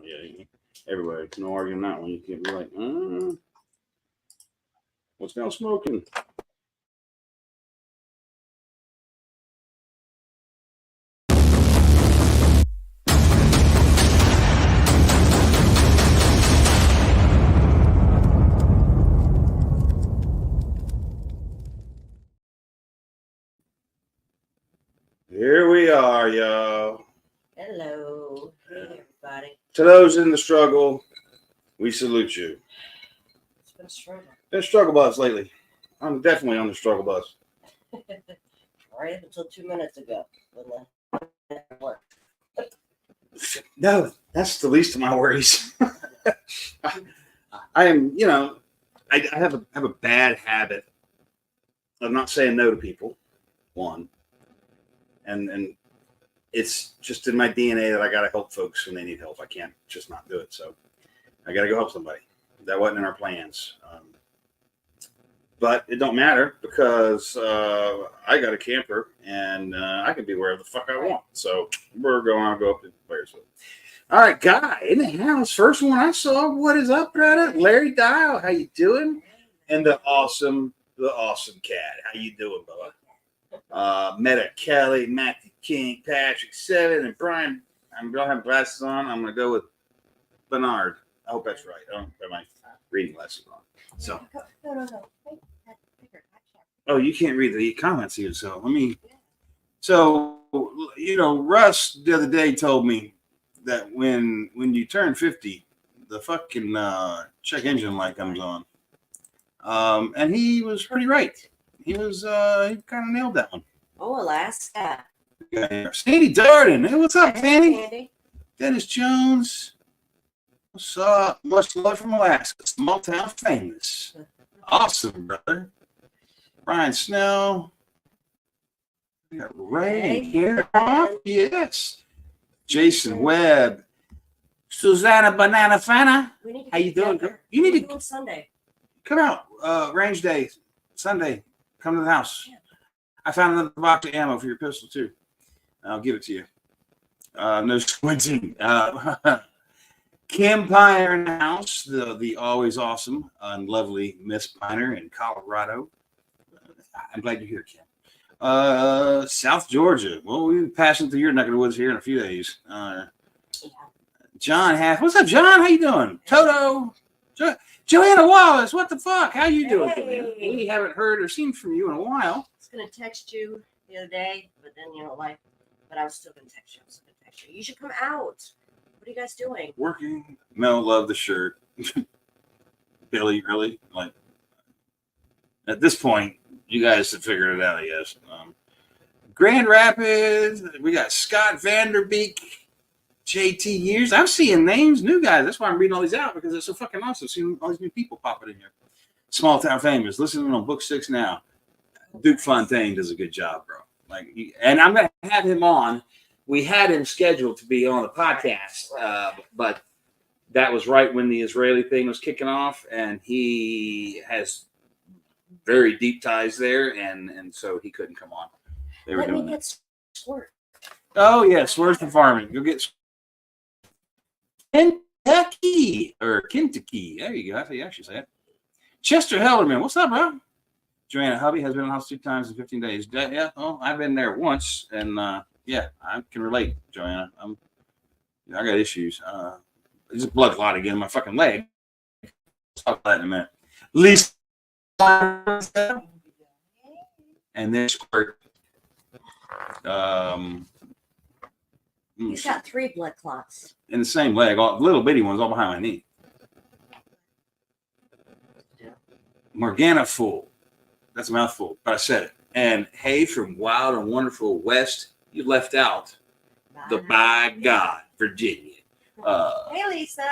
yeah. Everybody, no arguing that one. You can't be like, what's now smoking? Here we are, y'all. Hello. Hey, everybody. To those in the struggle, we salute you. It's been a struggle. Been a struggle bus lately. I'm definitely on the struggle bus. Right up until 2 minutes ago. When that worked. No, that's the least of my worries. I am, I have a bad habit of not saying no to people. One, and it's just in my DNA that I got to help folks when they need help. I can't just not do it. So I got to go help somebody. That wasn't in our plans. But it don't matter because I got a camper and I can be wherever the fuck I want. So I'll go up to Blairsville. All right, guy in the house. First one I saw. What is up, brother? Larry Dial. How you doing? And the awesome cat. How you doing, Bubba? Meta Kelly, Matthew King, Patrick Seven, and Brian. I don't have glasses on. I'm gonna go with Bernard. I hope that's right. I don't have my reading glasses on. So. No. Oh, you can't read the comments here, so let me. So, Russ the other day told me that when you turn 50, the fucking check engine light comes on. And he was pretty right. He kind of nailed that one. Oh, Alaska. Sandy Darden. Hey, what's up, Sandy? Sandy. Dennis Jones. What's up? Much love from Alaska. Small town famous. Awesome, brother. Brian Snell. We got Ray and Karen. Yes. Jason Webb. Susanna Banana Fana. How you doing? You need to Sunday. Come out. Range day. Sunday. Come to the house. Yeah. I found another box of ammo for your pistol too. I'll give it to you. No squinting. Kim Piner in the house. The always awesome and lovely Miss Piner in Colorado. I'm glad you're here, Kim. South Georgia. Well, we'll be passing through your neck of the woods here in a few days. John Half. What's up, John? How you doing? Toto. Joanna Wallace. What the fuck? How you doing? Hey. We haven't heard or seen from you in a while. I was going to text you the other day, but then, but I was still going to text you. You should come out. What are you guys doing? Working. Mel loved the shirt. Billy, really? Like, at this point, you guys have figured it out, I guess. Grand Rapids, we got Scott Vanderbeek, JT Years. I'm seeing names, new guys. That's why I'm reading all these out because it's so fucking awesome seeing all these new people popping in here. Small Town Famous, listening on Book 6 now. Duke Fontaine does a good job, bro. And I'm going to have him on. We had him scheduled to be on the podcast, but that was right when the Israeli thing was kicking off, and he has very deep ties there, and so he couldn't come on. They were doing that. Squirt. Oh yeah, Swerve the Farming. Go get Kentucky. There you go. That's how you actually say it. Chester Helderman, what's up, bro? Joanna Hubby has been in the house 2 times in 15 days. Yeah, well, I've been there once, and yeah, I can relate, Joanna. I got issues. There's a blood clot again in my fucking leg. I'll talk about that in a minute. Lisa. And then Squirt. He's got 3 blood clots. In the same leg, all little bitty ones all behind my knee. Yeah. Morgana Fool. That's a mouthful, but I said it. And hey, from Wild and Wonderful West, you left out the by God, Virginia. Hey, Lisa.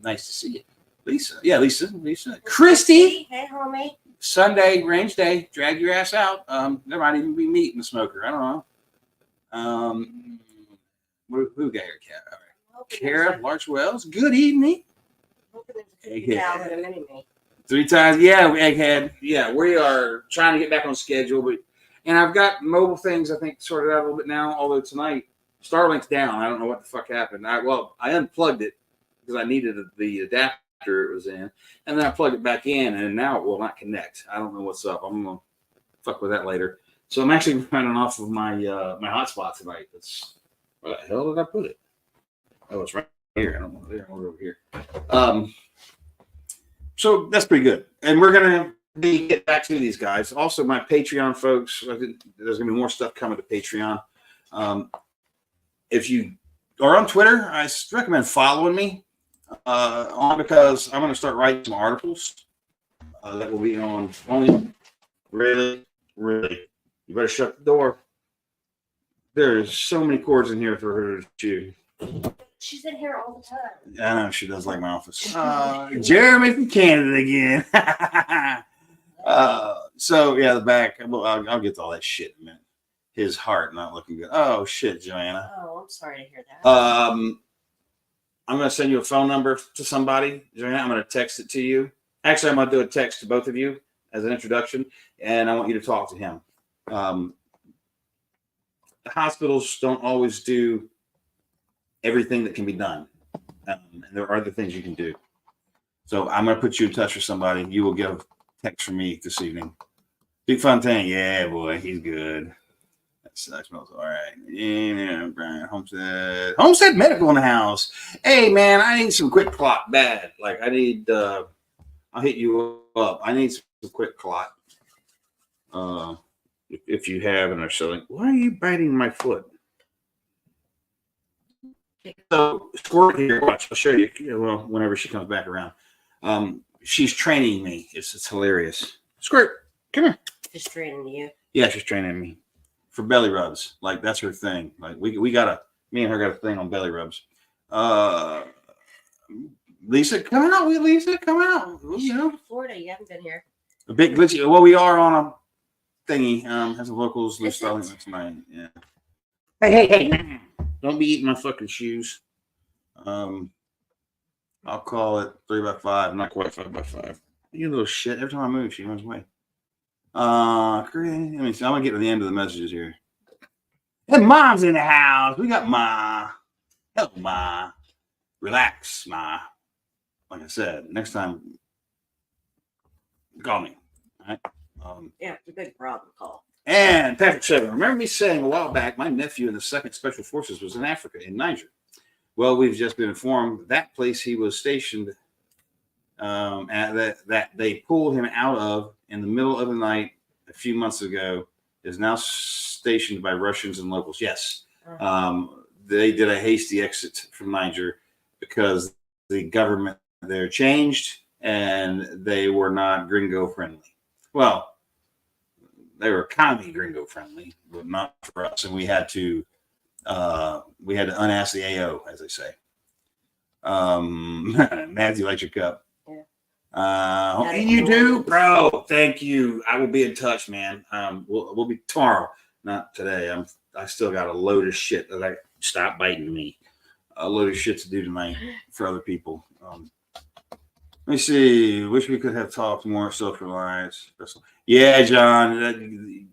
Nice to see you. Lisa. Yeah, Lisa. Christy. Hey, homie. Sunday, range day, drag your ass out. There might even be meat in the smoker. I don't know. Who got here, Cat? All right. Kara, Larch Wells. Good evening. Egghead. 3 times. Yeah, Egghead. Yeah, we are trying to get back on schedule, and I've got mobile things I think sorted out a little bit now. Although tonight Starlink's down. I don't know what the fuck happened. I unplugged it because I needed the adapter it was in, and then I plugged it back in, and now it will not connect. I don't know what's up. I'm gonna fuck with that later. So I'm actually running off of my my hotspot tonight. That's where the hell did I put it? Oh, it's right here. I don't know there. Over here. So that's pretty good, and we're gonna get back to these guys. Also, my Patreon folks. There's gonna be more stuff coming to Patreon. If you are on Twitter, I recommend following me on because I'm going to start writing some articles that will be on only. Really, you better shut the door. There's so many cords in here for her to chew. She's in here all the time. I know she does like my office. Jeremy from Canada again. So yeah, the back. I'll get to all that shit in a minute. His heart not looking good. Oh shit, Joanna. Oh, I'm sorry to hear that. I'm gonna send you a phone number to somebody, Joanna. I'm gonna text it to you. Actually, I'm gonna do a text to both of you as an introduction, and I want you to talk to him. The hospitals don't always do everything that can be done, and there are other things you can do. So I'm gonna put you in touch with somebody. You will get a text from me this evening. Big fun thing, yeah, boy, he's good. That smells all right. Yeah, Brian Homestead Medical in the house. Hey man, I need some quick clot bad. Like I need I'll hit you up. I need some quick clot. If you have and are selling. Why are you biting my foot? So Squirt here, watch, I'll show you. Well, whenever she comes back around. She's training me. It's hilarious. Squirt, come here. Just training you. Yeah, she's training me. For belly rubs, like that's her thing. Like we got me and her got a thing on belly rubs. Lisa, come out. Lisa, come out. You know, Florida, you haven't been here. a bit glitchy. Well, we are on a thingy. Has a locals loose spelling tonight. Yeah. Hey! Don't be eating my fucking shoes. I'll call it 3x5, not quite 5x5. You little shit. Every time I move, she runs away. Let me see. I'm gonna get to the end of the messages here. Hey, Mom's in the house. We got Ma. Hello, Ma. Relax, Ma. Like I said, next time, call me. All right. Yeah, it's a big problem. Call. And Patrick Seven. Remember me saying a while back, my nephew in the 2nd Special Forces was in Africa, in Niger. Well, we've just been informed that place he was stationed that they pulled him out of in the middle of the night a few months ago is now stationed by Russians and locals. Yes. They did a hasty exit from Niger because the government there changed and they were not gringo friendly. Well, they were commie gringo friendly, but not for us. And we had to unask the AO, as they say. Matthew, like your cup. And you do, bro. Thank you. I will be in touch, man. We'll be tomorrow, not today. I still got a load of shit that I stop biting me. A load of shit to do tonight for other people. Let me see. Wish we could have talked more self-reliance. Yeah, John.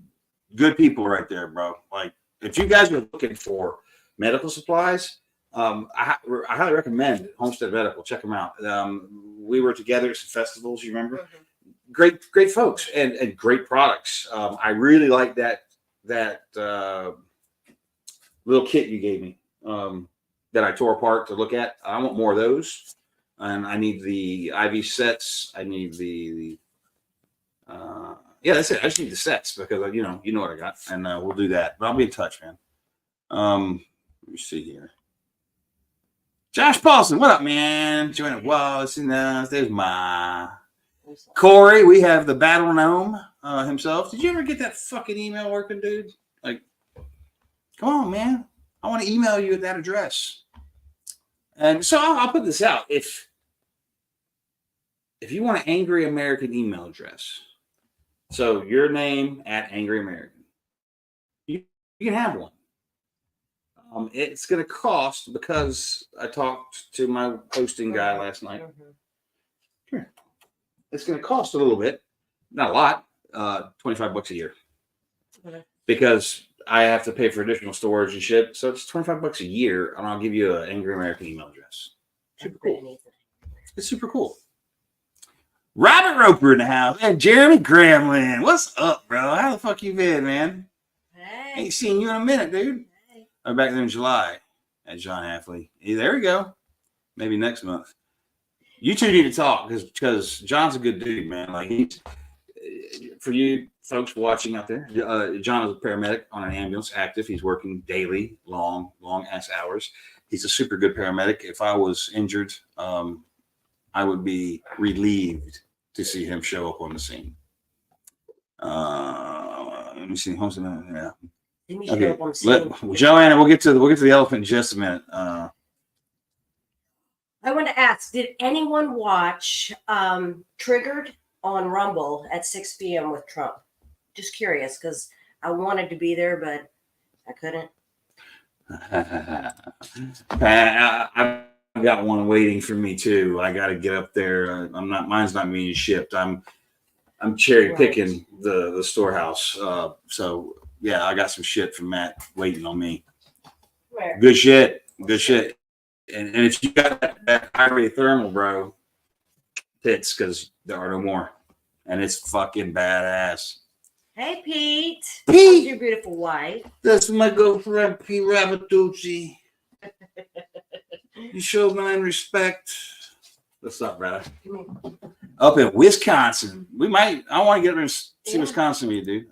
Good people right there, bro. Like if you guys are looking for medical supplies, I highly recommend Homestead Medical. Check them out. We were together at some festivals. You remember? Mm-hmm. Great folks and great products. I really like that little kit you gave me that I tore apart to look at. I want more of those, and I need the IV sets. I need the yeah, that's it. I just need the sets because you know what I got, and we'll do that. But I'll be in touch, man. Let me see here. Josh Paulson, what up, man? Joanna Wallace, there's my Corey. We have the Battle Gnome himself. Did you ever get that fucking email working, dude? Like, come on, man. I want to email you at that address. And so I'll put this out. If you want an Angry American email address, so your name at Angry American, you can have one. It's going to cost, because I talked to my hosting guy last night. Here. It's going to cost a little bit, not a lot, $25 a year. Okay. Because I have to pay for additional storage and shit. So it's $25 a year, and I'll give you an Angry American email address. Super cool. It's super cool. Robert Roper in the house. And Jeremy Gramlin. What's up, bro? How the fuck you been, man? Hey. Ain't seen you in a minute, dude. Hey. I'm back there in July at John Halfley. Hey, there we go. Maybe next month. You two need to talk because John's a good dude, man. Like he's for you folks watching out there. John is a paramedic on an ambulance, active. He's working daily, long ass hours. He's a super good paramedic. If I was injured, I would be relieved to see him show up on the scene. Let me see. Yeah. Okay. Joanna, we'll get to the elephant in just a minute. I want to ask: did anyone watch Triggered on Rumble at 6 p.m. with Trump? Just curious because I wanted to be there, but I couldn't. I've got one waiting for me too. I got to get up there. Mine's not being shipped. I'm cherry picking the storehouse. So yeah, I got some shit from Matt waiting on me. Where? Good shit. And if you got that high-rate thermal, bro, tits, because there are no more. And it's fucking badass. Hey, Pete. Pete! How's your beautiful wife? That's my girlfriend, Pete Rabatucci. You showed mine respect. What's up, brother? Up in Wisconsin. I want to get there and see Wisconsin with you, dude.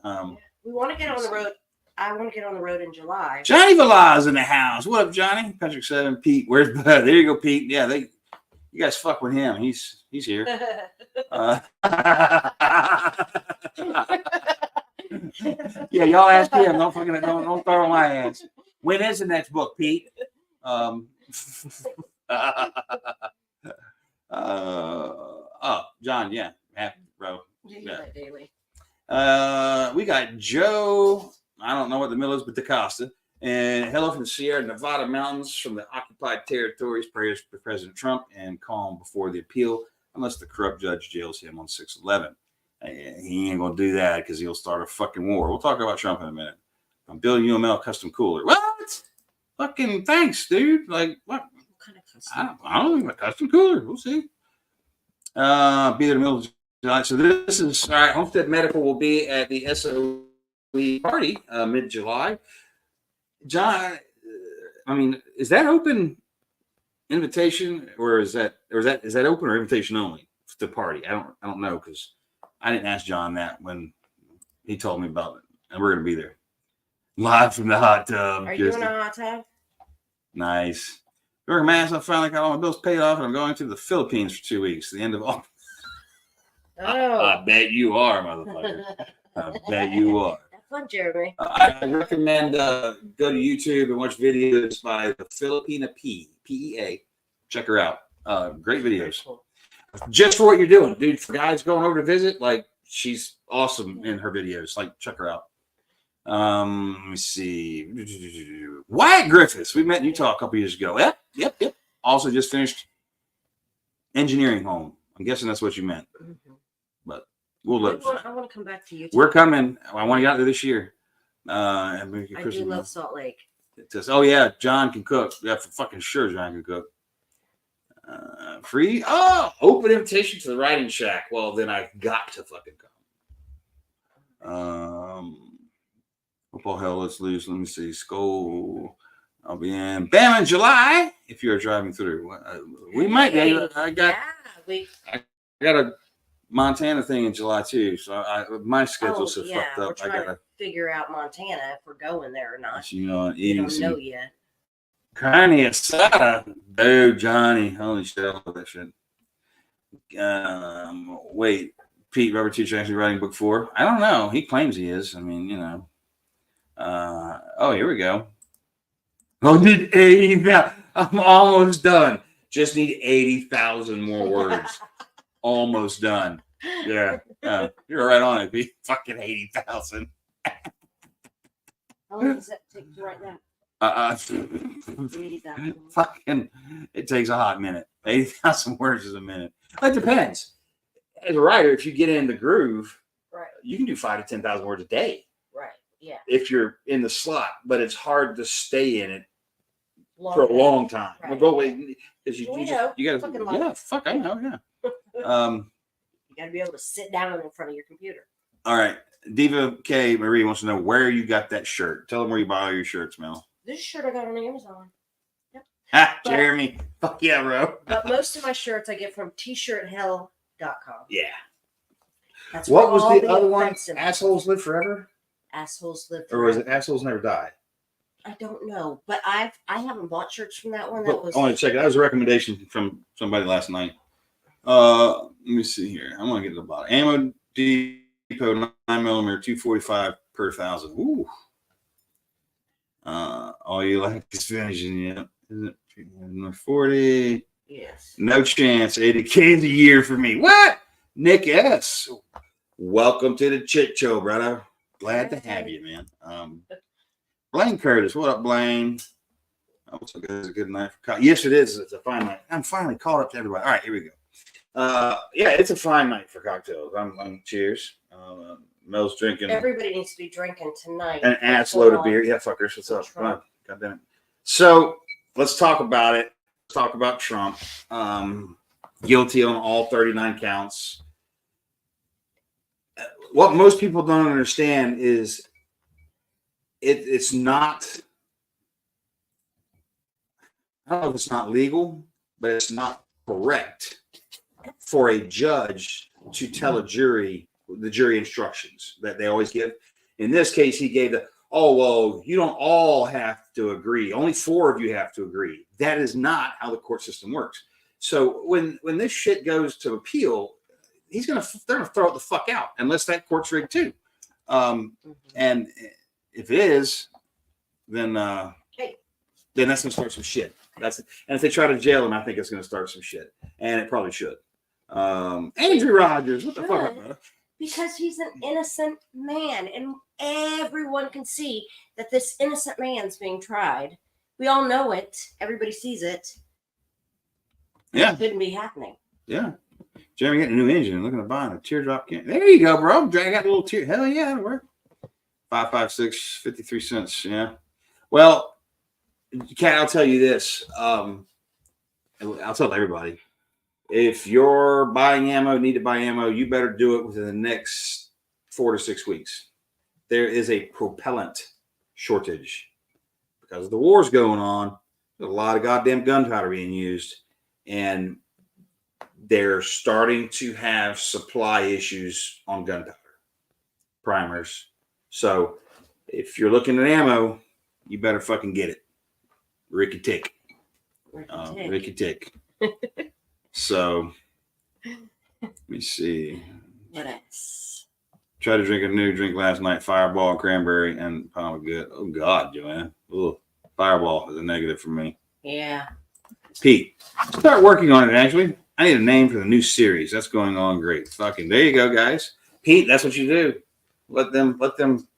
We want to get on the road. I want to get on the road in July. Johnny Villas in the house. What up, Johnny? Patrick 7. Pete, where's Bud? There you go, Pete. Yeah, you guys fuck with him. He's here. Yeah, y'all ask him. Don't throw on my ass. When is the next book, Pete? John, yeah, happy, bro. Yeah. Daily. We got Joe. I don't know what the middle is, but DaCosta. And hello from the Sierra Nevada mountains, from the occupied territories. Prayers for President Trump and calm before the appeal, unless the corrupt judge jails him on 6/11. He ain't gonna do that because he'll start a fucking war. We'll talk about Trump in a minute. I'm building UML custom cooler. What? Fucking thanks, dude. Like what? What kind of custom? I don't know. A custom cooler. We'll see. Be there in the middle of July. So this is all right. Homestead Medical will be at the SOE party mid-July. John, I mean, is that open invitation or is that open or invitation only for the party? I don't know because I didn't ask John that when he told me about it, and we're gonna be there live from the hot tub. Are you in a hot tub? Nice. During Mass, I finally got all my bills paid off, and I'm going to the Philippines for 2 weeks. The end of all. Oh, I bet you are, motherfucker. I bet you are. have fun, Jeremy. I recommend go to YouTube and watch videos by the Filipina PEA. Check her out. Great videos. Cool. Just for what you're doing, dude. For guys going over to visit, like she's awesome in her videos. Like check her out. Let me see. Wyatt Griffiths. We met in Utah a couple years ago. Yep. Also just finished engineering home. I'm guessing that's what you meant. Mm-hmm. But we'll look. I want to come back to Utah. We're coming. I want to get out there this year. I do love Salt Lake. Oh yeah, John can cook. Yeah, for fucking sure, John can cook. Free. Open invitation to the Writing Shack. Well, then I've got to fucking come. Football hell, let's lose. Let me see. Skull. I'll be in Bama in July. If you're driving through, we might be. I got a Montana thing in July too, so my schedule's so fucked up. I gotta figure out Montana if we're going there or not. You know, we don't know yet. Carne asada, dude, Johnny. Holy shit, I love that shit. Wait, Pete Robert Teacher actually writing book 4? I don't know. He claims he is. I mean, you know. Here we go. Need 80,000. I'm almost done. Just need 80,000 more words. Almost done. Yeah. You're right on it, Pete. Fucking 80,000. How long does that take to write that? 80,000. Fucking, it takes a hot minute. 80,000 words is a minute. It depends. As a writer, if you get in the groove, right, you can do 5,000 to 10,000 words a day. Right. Yeah. If you're in the slot, but it's hard to stay in it for a long time. Right. But wait, because you got fucking yeah, fuck, I know, yeah. You got to be able to sit down in front of your computer. All right, Diva K Marie wants to know where you got that shirt. Tell them where you buy all your shirts, Mel. This shirt I got on Amazon. Ha, Jeremy, fuck yeah, bro. But most of my shirts I get from tshirthell.com. Yeah. That's What was all the other one? offensive- Assholes live forever, Assholes live or was forever. it assholes never die? I don't know, but I haven't bought shirts from that one. But That was I want to check it. That was a recommendation from somebody last night. Let me see here. I'm gonna get to the bottom. Ammo Depot 9mm 245 per 1,000. Ooh. All you like is finishing. Yeah. Is it 40? yes. No chance. 80K a year for me. What? Nick S. Welcome to the Chit Show, brother. Glad to have you, man. Blaine Curtis. What up, Blaine? It's a good night for cocktails. Yes, it is. It's a fine night. I'm finally caught up to everybody. All right, here we go. Yeah, it's a fine night for cocktails. I'm cheers. Mel's drinking. Everybody needs to be drinking tonight. An ass load of beer. Yeah, fuckers. What's up? Come on. God damn it. So let's talk about it. Let's talk about Trump. Guilty on all 39 counts. What most people don't understand is it's not. I don't know if it's not legal, but it's not correct for a judge to tell a jury the jury instructions that they always give. In this case, he gave well, you don't all have to agree. Only 4 of you have to agree. That is not how the court system works. So when this shit goes to appeal, they're gonna throw it the fuck out unless that court's rigged too. And if it is, then that's gonna start some shit. And if they try to jail him, I think it's gonna start some shit, and it probably should. Andrew Rogers, what the fuck up, brother? Because he's an innocent man, and everyone can see that this innocent man's being tried. We all know it. Everybody sees it. Yeah, It couldn't be happening. Yeah, Jeremy getting a new engine. Looking to buy a teardrop can. There you go, bro. Drag out a little tear. Hell yeah, that'll work. 556 53 cents. Yeah. Well, Kat, I'll tell you this. I'll tell everybody. If you're buying ammo, need to buy ammo, you better do it within the next 4 to 6 weeks. There is a propellant shortage because the war's going on. There's a lot of goddamn gunpowder being used, and they're starting to have supply issues on gunpowder primers. So if you're looking at ammo, you better fucking get it. Ricky Tick. Ricky Tick. So, let me see. What else? Tried to drink a new drink last night. Fireball, cranberry, and pomegranate. Oh, God, Joanne. Ugh. Fireball is a negative for me. Yeah. Pete, start working on it, actually. I need a name for the new series. That's going on great. Fucking, there you go, guys. Pete, that's what you do. Let them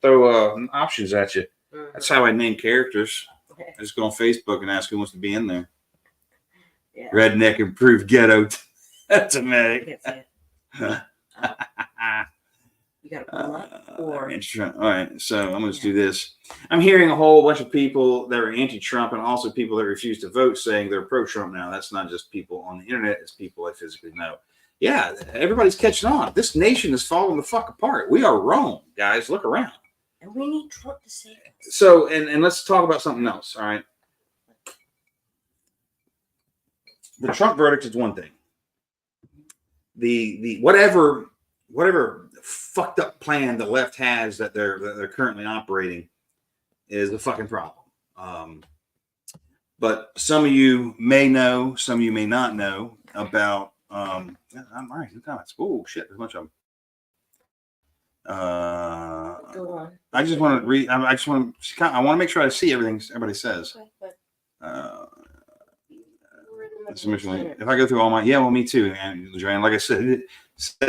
throw options at you. Mm-hmm. That's how I name characters. I just go on Facebook and ask who wants to be in there. Yeah. Redneck improved ghetto. That's amazing. You got to pull them up or all right, so I'm going to do this. I'm hearing a whole bunch of people that are anti-Trump and also people that refuse to vote saying they're pro-Trump now. That's not just people on the internet; it's people I physically know. Yeah, everybody's catching on. This nation is falling the fuck apart. We are Rome, guys. Look around. And we need Trump to save us. So, and let's talk about something else. All right. The Trump verdict is one thing. The whatever fucked up plan the left has that they're currently operating is the fucking problem. But some of you may know, some of you may not know about. I'm all right. New comments. Oh shit! There's a bunch of them. Go on. I just want to read. I just want to. I want to make sure I see everything everybody says. Okay, if I go through all my, well, me too, and Joanne. Like I said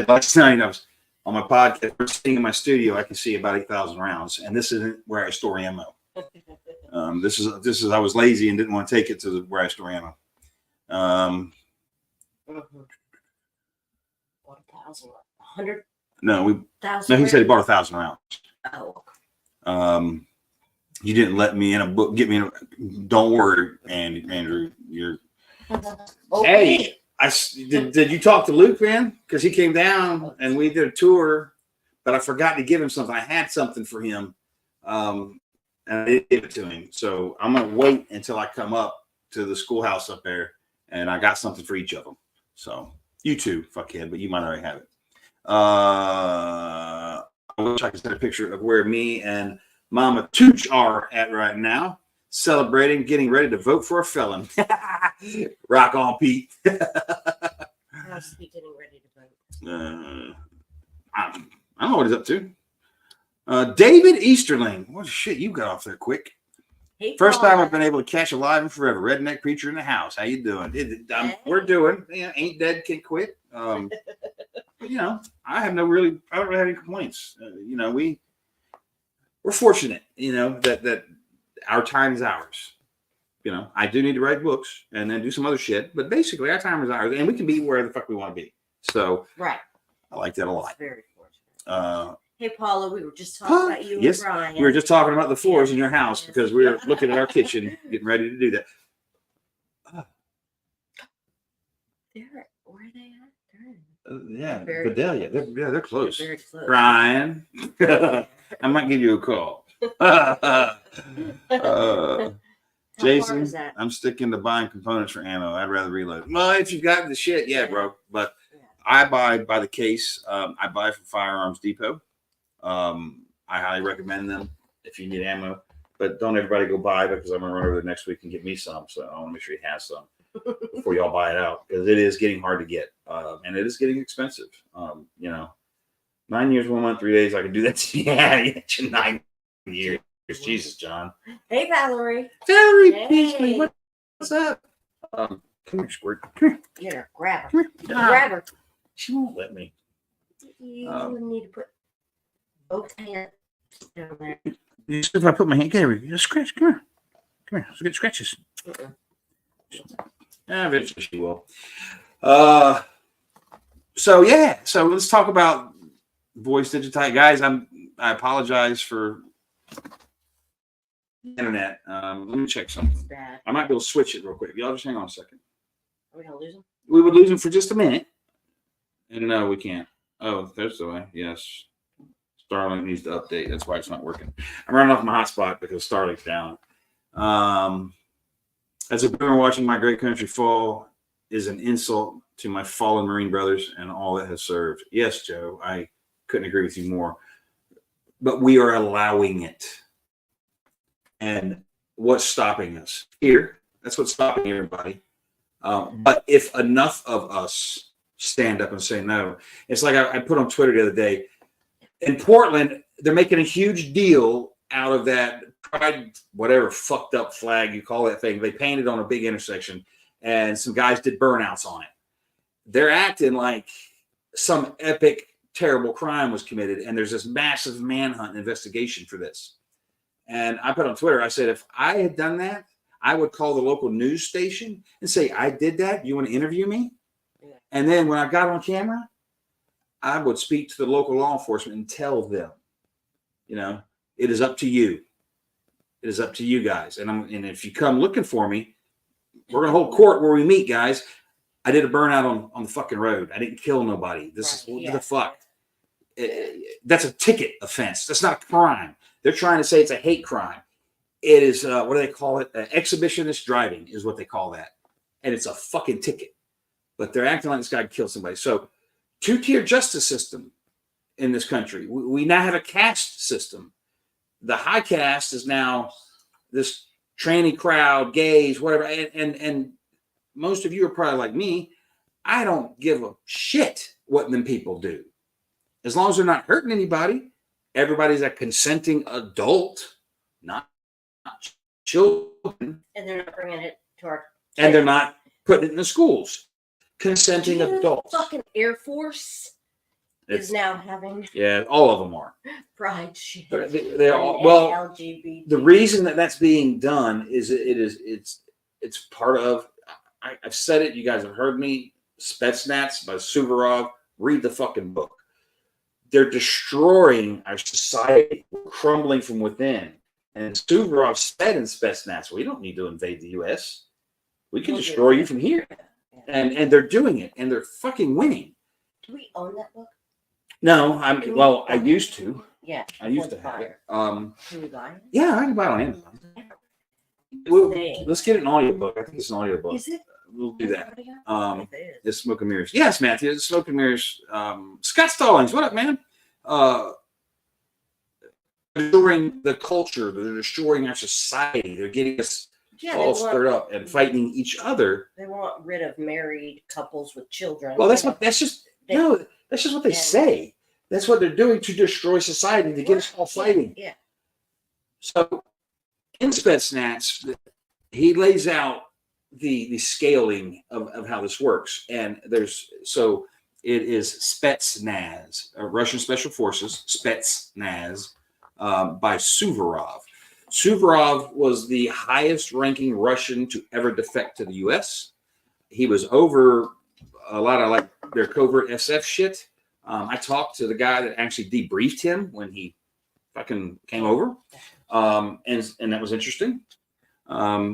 last night, I was on my podcast. We're sitting in my studio. I can see about 8,000 rounds, and this isn't where I store ammo. This is. I was lazy and didn't want to take it to where I store ammo. 1,000, 100. No, he said he bought 1,000 rounds. Oh. You didn't let me in a book. Get me in a, don't worry, Andrew. You're. Okay. Hey, did you talk to Luke, man? Because he came down and we did a tour, but I forgot to give him something. I had something for him, and I didn't give it to him. So I'm gonna wait until I come up to the schoolhouse up there, and I got something for each of them. So you too, fuckhead, but you might already have it. I wish I could send a picture of where me and Mama Tooch are at right now, celebrating, getting ready to vote for a felon. Rock on, Pete. How's he getting ready to vote? I don't know what he's up to. David Easterling. What shit you got off there quick? Hey, First Paula. time I've been able to catch alive and forever. Redneck preacher in the house. How you doing? We're doing. Ain't dead, can't quit. But, I don't really have any complaints. We're fortunate, that our time is ours. I do need to write books and then do some other shit, but basically our time is ours, and we can be where the fuck we want to be. So right, I like that a lot. That's very fortunate. Hey, Paula, we were just talking about you yes, and Brian. We were just talking about the floors in your house because we were looking at our kitchen, getting ready to do that. Where are they at? Vidalia. They're close. They're very close. Brian, I might give you a call. Jason, I'm sticking to buying components for ammo. I'd rather reload. Well, if you've got the shit, yeah, bro. But I buy by the case. I buy from Firearms Depot. I highly recommend them if you need ammo. But don't everybody go buy because I'm gonna run over there next week and get me some. So I want to make sure he has some before y'all buy it out, because it is getting hard to get, and it is getting expensive. 9 years, 1 month, 3 days. I can do that. Yeah, 9 years. Jesus, John. Hey, Valerie. Hey. What's up? Come here, Squirt. Come here. Yeah, grab her. Grab her. She won't let me. You need to put both hands down there. If I put my hand, get here. Scratch. Come here. Let's get scratches. Eventually she will. So let's talk about voice digitized, guys. I apologize for internet. Let me check something. I might be able to switch it real quick. Y'all just hang on a second. Are we gonna lose him? We would lose him for just a minute. And no, we can't. Oh, there's the way. Yes. Starlink needs to update. That's why it's not working. I'm running off my hotspot because Starlink's down. As a boomer, watching my great country fall is an insult to my fallen Marine brothers and all that has served. Yes, Joe, I couldn't agree with you more. But we are allowing it. And what's stopping us? Here. That's what's stopping everybody. But if enough of us stand up and say no, it's like I put on Twitter the other day. In Portland, they're making a huge deal out of that pride, whatever fucked up flag you call that thing. They painted on a big intersection, and some guys did burnouts on it. They're acting like some epic, terrible crime was committed, and there's this massive manhunt investigation for this. And I put on Twitter, I said, if I had done that, I would call the local news station and say, I did that. You want to interview me? Yeah. And then when I got on camera, I would speak to the local law enforcement and tell them, it is up to you. It is up to you guys. And if you come looking for me, we're going to hold court where we meet, guys. I did a burnout on the fucking road. I didn't kill nobody. This is what the fuck. That's a ticket offense. That's not a crime. They're trying to say it's a hate crime. It is, what do they call it? Exhibitionist driving is what they call that. And it's a fucking ticket. But they're acting like this guy killed somebody. So, two-tier justice system in this country. We now have a caste system. The high caste is now this tranny crowd, gays, whatever. And most of you are probably like me. I don't give a shit what them people do. As long as they're not hurting anybody, everybody's a consenting adult, not children. And they're not bringing it to our... And they're not putting it in the schools. Consenting adults. Fucking Air Force is now having... Yeah, all of them are. Pride shit. They're all... Well, LGBT. The reason that that's being done is it's part of... I've said it. You guys have heard me. Spetsnaz by Suvorov. Read the fucking book. They're destroying our society, crumbling from within. And Suvorov said in Spetsnaz, we don't need to invade the U.S. We can We'll destroy you from here. Yeah. And they're doing it, and they're fucking winning. Do we own that book? No, I used to. Yeah. I used to have it. Can we buy it? Yeah, I can buy it on Amazon. Let's get it an audiobook. I think it's an audiobook. Is it? We'll do that. It is. It's Smoke and Mirrors. Yes, Matthew, it's Smoke and Mirrors. Scott Stallings, what up, man? Destroying the culture. They're destroying our society. They're getting us all stirred up and fighting each other. They want rid of married couples with children. Well, that's just what they say. That's what they're doing to destroy society, to get us all fighting. Yeah. So in Spetsnaz, he lays out the scaling of how this works. And it is Spetsnaz, Russian Special Forces, Spetsnaz, by Suvorov. Suvorov was the highest ranking Russian to ever defect to the U.S. He was over a lot of like their covert SF shit. I talked to the guy that actually debriefed him when he fucking came over. And that was interesting. Yeah,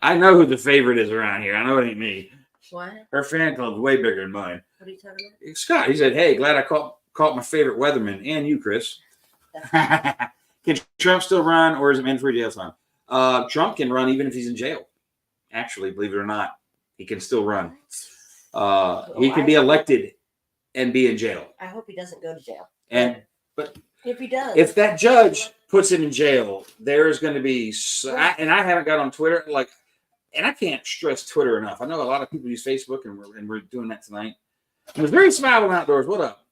I know who the favorite is around here. I know it ain't me. What? Her fan club's way bigger than mine. What are you talking about? Scott, he said, hey, glad I caught my favorite weatherman and you, Chris. Can Trump still run, or is it mandatory jail time? Trump can run even if he's in jail. Actually, believe it or not, he can still run. He can be elected and be in jail. I hope he doesn't go to jail. But if he does, if that judge puts him in jail, there is going to be. And I haven't got on Twitter, and I can't stress Twitter enough. I know a lot of people use Facebook, and we're doing that tonight. It was very smiling outdoors. What up?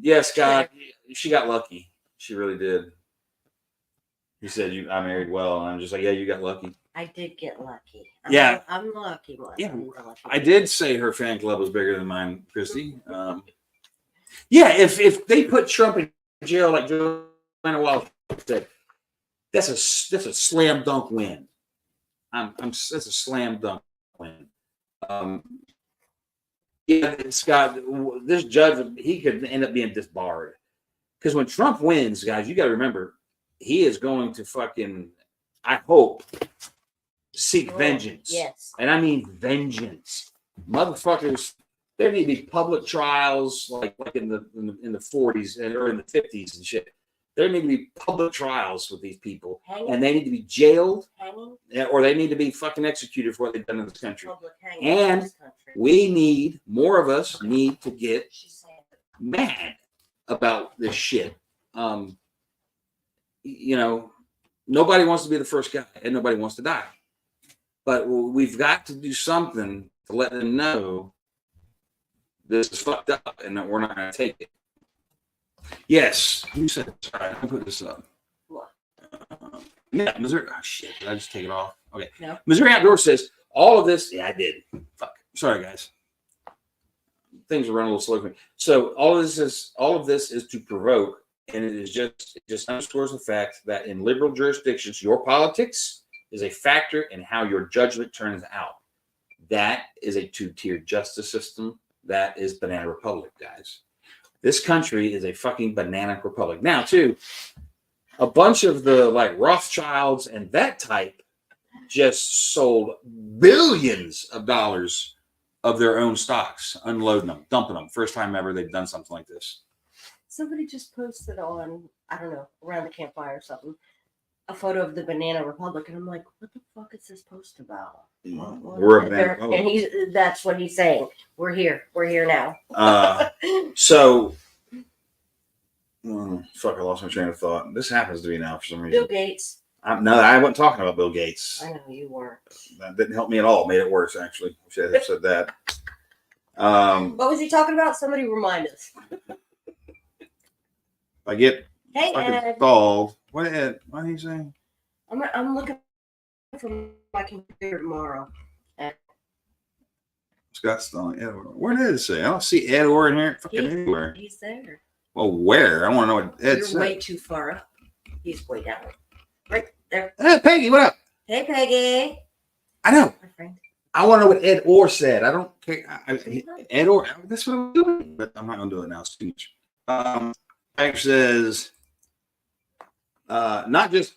Yeah, Scott, she got lucky. She really did. He said, I married well. And I'm just like, yeah, you got lucky. I did get lucky. I'm the lucky one. Yeah, I did say her fan club was bigger than mine, Christy. Yeah, if they put Trump in jail like Joanna Wild said, that's a slam dunk win. That's a slam dunk win. Yeah, Scott, this judge, he could end up being disbarred. Because when Trump wins, guys, you got to remember, he is going to fucking, I hope, seek vengeance. Yes. And I mean vengeance. Motherfuckers, there need to be public trials like in the 40s or in the 50s and shit. There need to be public trials with these people. And they need to be jailed. Or they need to be fucking executed for what they've done in this country. And we need, more of us need to get mad about this shit. Nobody wants to be the first guy and nobody wants to die. But we've got to do something to let them know this is fucked up and that we're not going to take it. Yes. Who said this? All right, I'll put this up. Yeah, Missouri. Oh, shit. Did I just take it off? Okay. No. Missouri Outdoor says, all of this. Yeah, I did. Fuck. Sorry, guys. Things are running a little slow for me. So all of this is to provoke, and it just underscores the fact that in liberal jurisdictions, your politics is a factor in how your judgment turns out. That is a two-tiered justice system. That is Banana Republic, guys. This country is a fucking banana republic. Now, too, a bunch of the Rothschilds and that type just sold billions of dollars of their own stocks, unloading them, dumping them. First time ever they've done something like this. Somebody just posted on, I don't know, around the campfire or something, a photo of the Banana Republic, and I'm like, what the fuck is this post about? We're a banana republic. And that's what he's saying. We're here now. Fuck, I lost my train of thought. This happens to me now for some reason. Bill Gates. No, I wasn't talking about Bill Gates. I know you weren't. That didn't help me at all. It made it worse, actually. I should have said that. What was he talking about? Somebody remind us. I get Ed. stalled. What Ed? What are you saying? I'm looking for my computer tomorrow. Scott Stalling. Ed, where did it say? I don't see Ed or in here fucking anywhere. He's there. Well, where? I want to know what Ed said. You're way too far up. He's way down. Right there. Hey, Peggy, what up? Hey, Peggy. I know. My friend. I want to know what Ed Orr said. I don't care. Ed Orr, that's what I'm doing, but I'm not going to do it now. It's too much. Patrick says, not just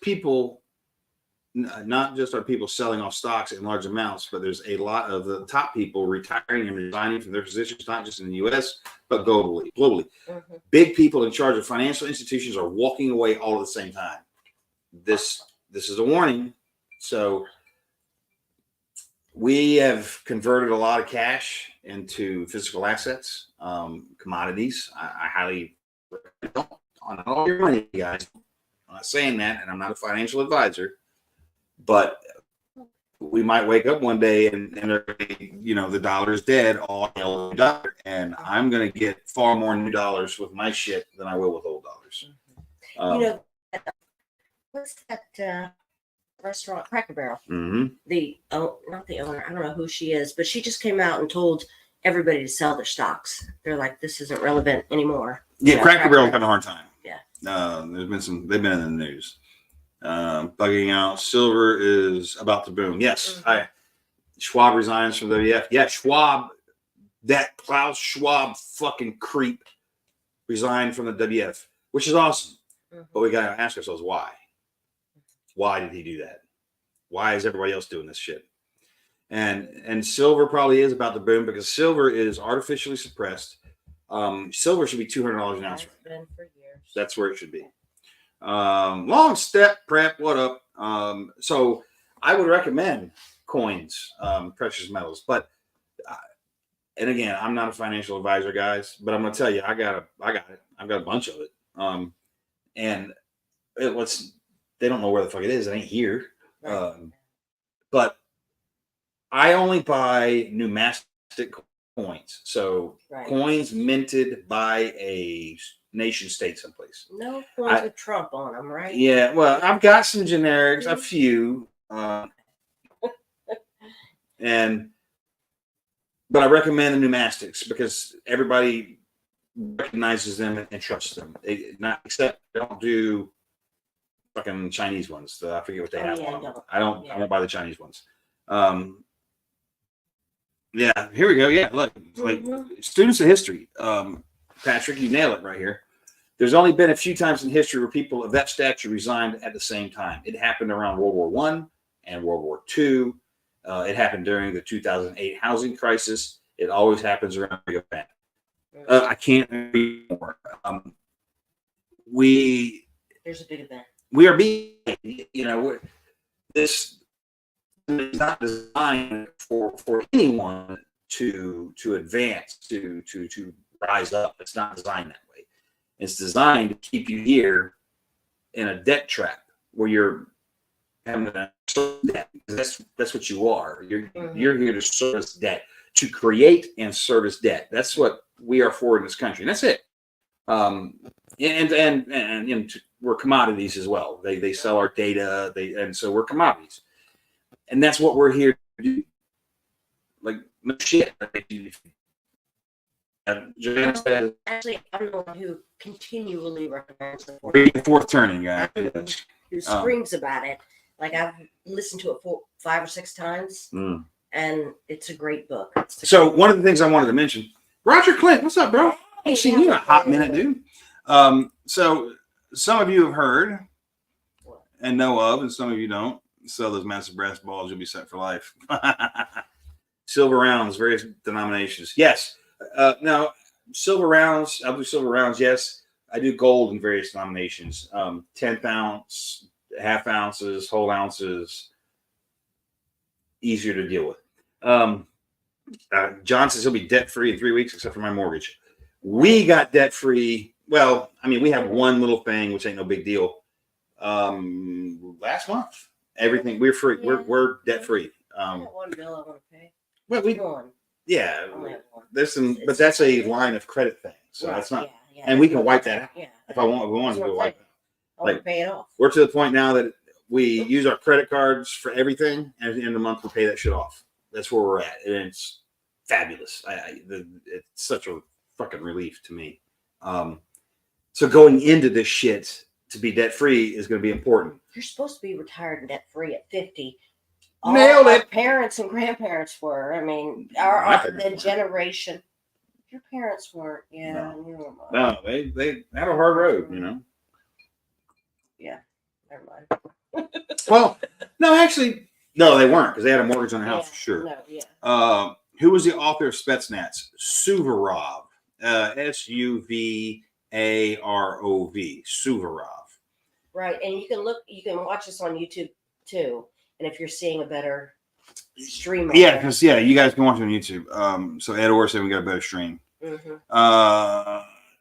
are people selling off stocks in large amounts, but there's a lot of the top people retiring and resigning from their positions, not just in the U.S., but globally. Mm-hmm. Big people in charge of financial institutions are walking away all at the same time. This is a warning. So we have converted a lot of cash into physical assets, commodities. I highly recommend on all your money, guys. I'm not saying that, and I'm not a financial advisor, but we might wake up one day and the dollar is dead, all hell new dollar, and I'm going to get far more new dollars with my shit than I will with old dollars. What's that restaurant, Cracker Barrel? Mm-hmm. Not the owner, I don't know who she is, but she just came out and told everybody to sell their stocks. They're like, this isn't relevant anymore. Yeah, Cracker Barrel's having a hard time. Yeah. They've been in the news. Bugging out. Silver is about to boom. Yes. Mm-hmm. Schwab resigns from WF. Yeah, Schwab, that Klaus Schwab fucking creep resigned from the WF, which is awesome. Mm-hmm. But we got to ask ourselves why. Why did he do that? Why is everybody else doing this shit? And silver probably is about to boom because silver is artificially suppressed. Silver should be $200 an ounce. It's been for years. That's where it should be. Long step prep. What up? So I would recommend coins, precious metals, but and again, I'm not a financial advisor, guys, but I'm gonna tell you, I got it. I've got a bunch of it. And they don't know where the fuck it is. It ain't here. Right. But I only buy numismatic coins. So coins minted by a nation state someplace. No coins with Trump on them, right? Yeah. Well, I've got some generics, a few. But I recommend the numismatics because everybody recognizes them and trusts them. Except they don't do fucking Chinese ones. I forget what they have. Yeah, I don't buy the Chinese ones. Yeah, here we go. Yeah, look, like students of history. Patrick, you nail it right here. There's only been a few times in history where people of that stature resigned at the same time. It happened around World War I and World War II. It happened during the 2008 housing crisis. It always happens around the event. I can't agree more. There's a big event. We are being, this is not designed for anyone to advance, to rise up. It's not designed that way. It's designed to keep you here in a debt trap where you're having a debt. That's what you are. You're here to service debt, to create and service debt. That's what we are for in this country, and that's it. And we're commodities as well. They sell our data. And so we're commodities, and that's what we're here to do. Like no shit. Actually, I'm the one who continually recommends the fourth turning, guy. Who screams about it. Like I've listened to it 5 or 6 times, and it's a great book. One of the things I wanted to mention, Roger Clint, what's up, bro? I've seen you in a hot minute, dude. So some of you have heard and know of, and some of you don't. Sell those massive brass balls, you'll be set for life. Silver rounds, various denominations. Yes. Now, silver rounds, I'll do silver rounds. Yes. I do gold in various denominations. 10th ounce, half ounces, whole ounces. Easier to deal with. John says he'll be debt free in 3 weeks, except for my mortgage. We got debt free. Well, I mean, we have one little thing, which ain't no big deal. Last month, everything we're free. Yeah. We're debt free. I got one bill I want to pay. Well, yeah, there's some, but that's a line of credit thing, so that's not. Yeah, and we can wipe that out. Yeah, if we want to wipe it. Like pay it off. We're to the point now that we use our credit cards for everything, and at the end of the month we pay that shit off. That's where we're at, and it's fabulous. It's such a fucking relief to me. So going into this shit to be debt free is going to be important. You're supposed to be retired and debt free at 50. Nailed our it. parents and grandparents were. I mean, the generation. Your parents weren't. Yeah, No. you were mine. No, they had a hard road, you know. Yeah, never mind. Well, no, actually, no, they weren't because they had a mortgage on the house for sure. No, yeah. Who was the author of Spetsnaz? Suvorov, Suvarov, Suvorov. Right, and you can watch this on YouTube too. And if you're seeing a better stream, Yeah, because you guys can watch it on YouTube. So Ed Orr said we got a better stream. Mm-hmm.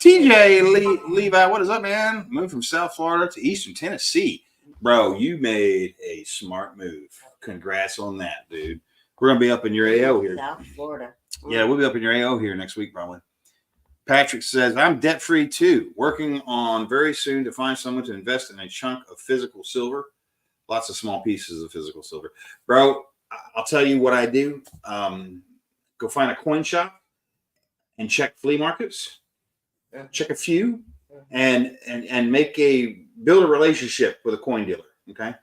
TJ Levi, what is up, man? Moved from South Florida to Eastern Tennessee. Bro, you made a smart move. Congrats on that, dude. We're going to be up in your AO here. South Florida. Yeah, we'll be up in your AO here next week, probably. Patrick says, I'm debt-free too. Working on very soon to find someone to invest in a chunk of physical silver. Lots of small pieces of physical silver. Bro, I'll tell you what I do. Go find a coin shop and check flea markets. Check a few and build a relationship with a coin dealer. Okay.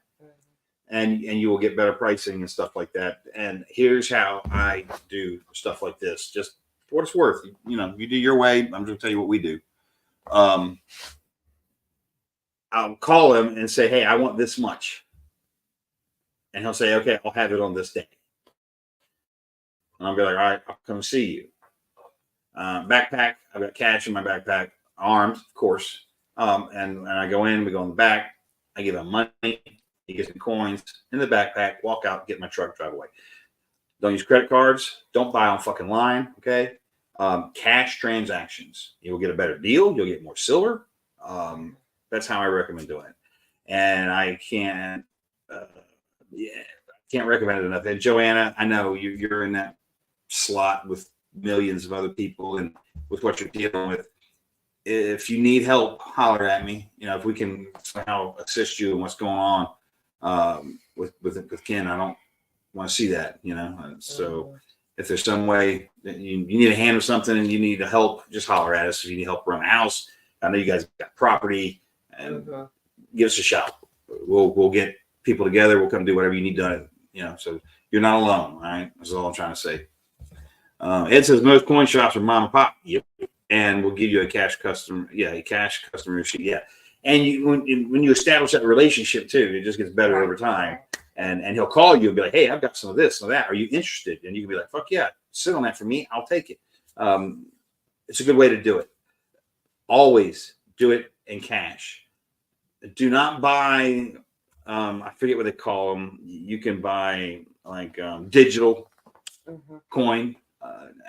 And you will get better pricing and stuff like that. And here's how I do stuff like this. Just for what it's worth. You know, you do your way. I'm just gonna tell you what we do. I'll call him and say, hey, I want this much. And he'll say, okay, I'll have it on this day. And I'll be like, all right, I'll come see you. Backpack, I've got cash in my backpack, armed, of course. And I go in, we go in the back. I give him money. He gets some coins in the backpack, walk out, get my truck, drive away. Don't use credit cards. Don't buy on fucking line, okay? Cash transactions. You'll get a better deal. You'll get more silver. That's how I recommend doing it. And I can't recommend it enough. And Joanna, I know you're in that slot with millions of other people and with what you're dealing with. If you need help, holler at me. You know, if we can somehow assist you in what's going on with Ken, I don't want to see that, you know. So if there's some way that you need a hand with something and you need help, just holler at us. If you need help around the house, I know you guys got property, and give us a shout. We'll get people together. We'll come do whatever you need done. You know, so you're not alone. All right, that's all I'm trying to say. Ed says most coin shops are mom and pop. Yep. And we'll give you a cash customer receipt. Yeah. And when you establish that relationship too, it just gets better over time. And he'll call you and be like, hey, I've got some of this, some of that. Are you interested? And you can be like, fuck yeah, sit on that for me. I'll take it. It's a good way to do it. Always do it in cash. Do not buy, I forget what they call them. You can buy like digital coin.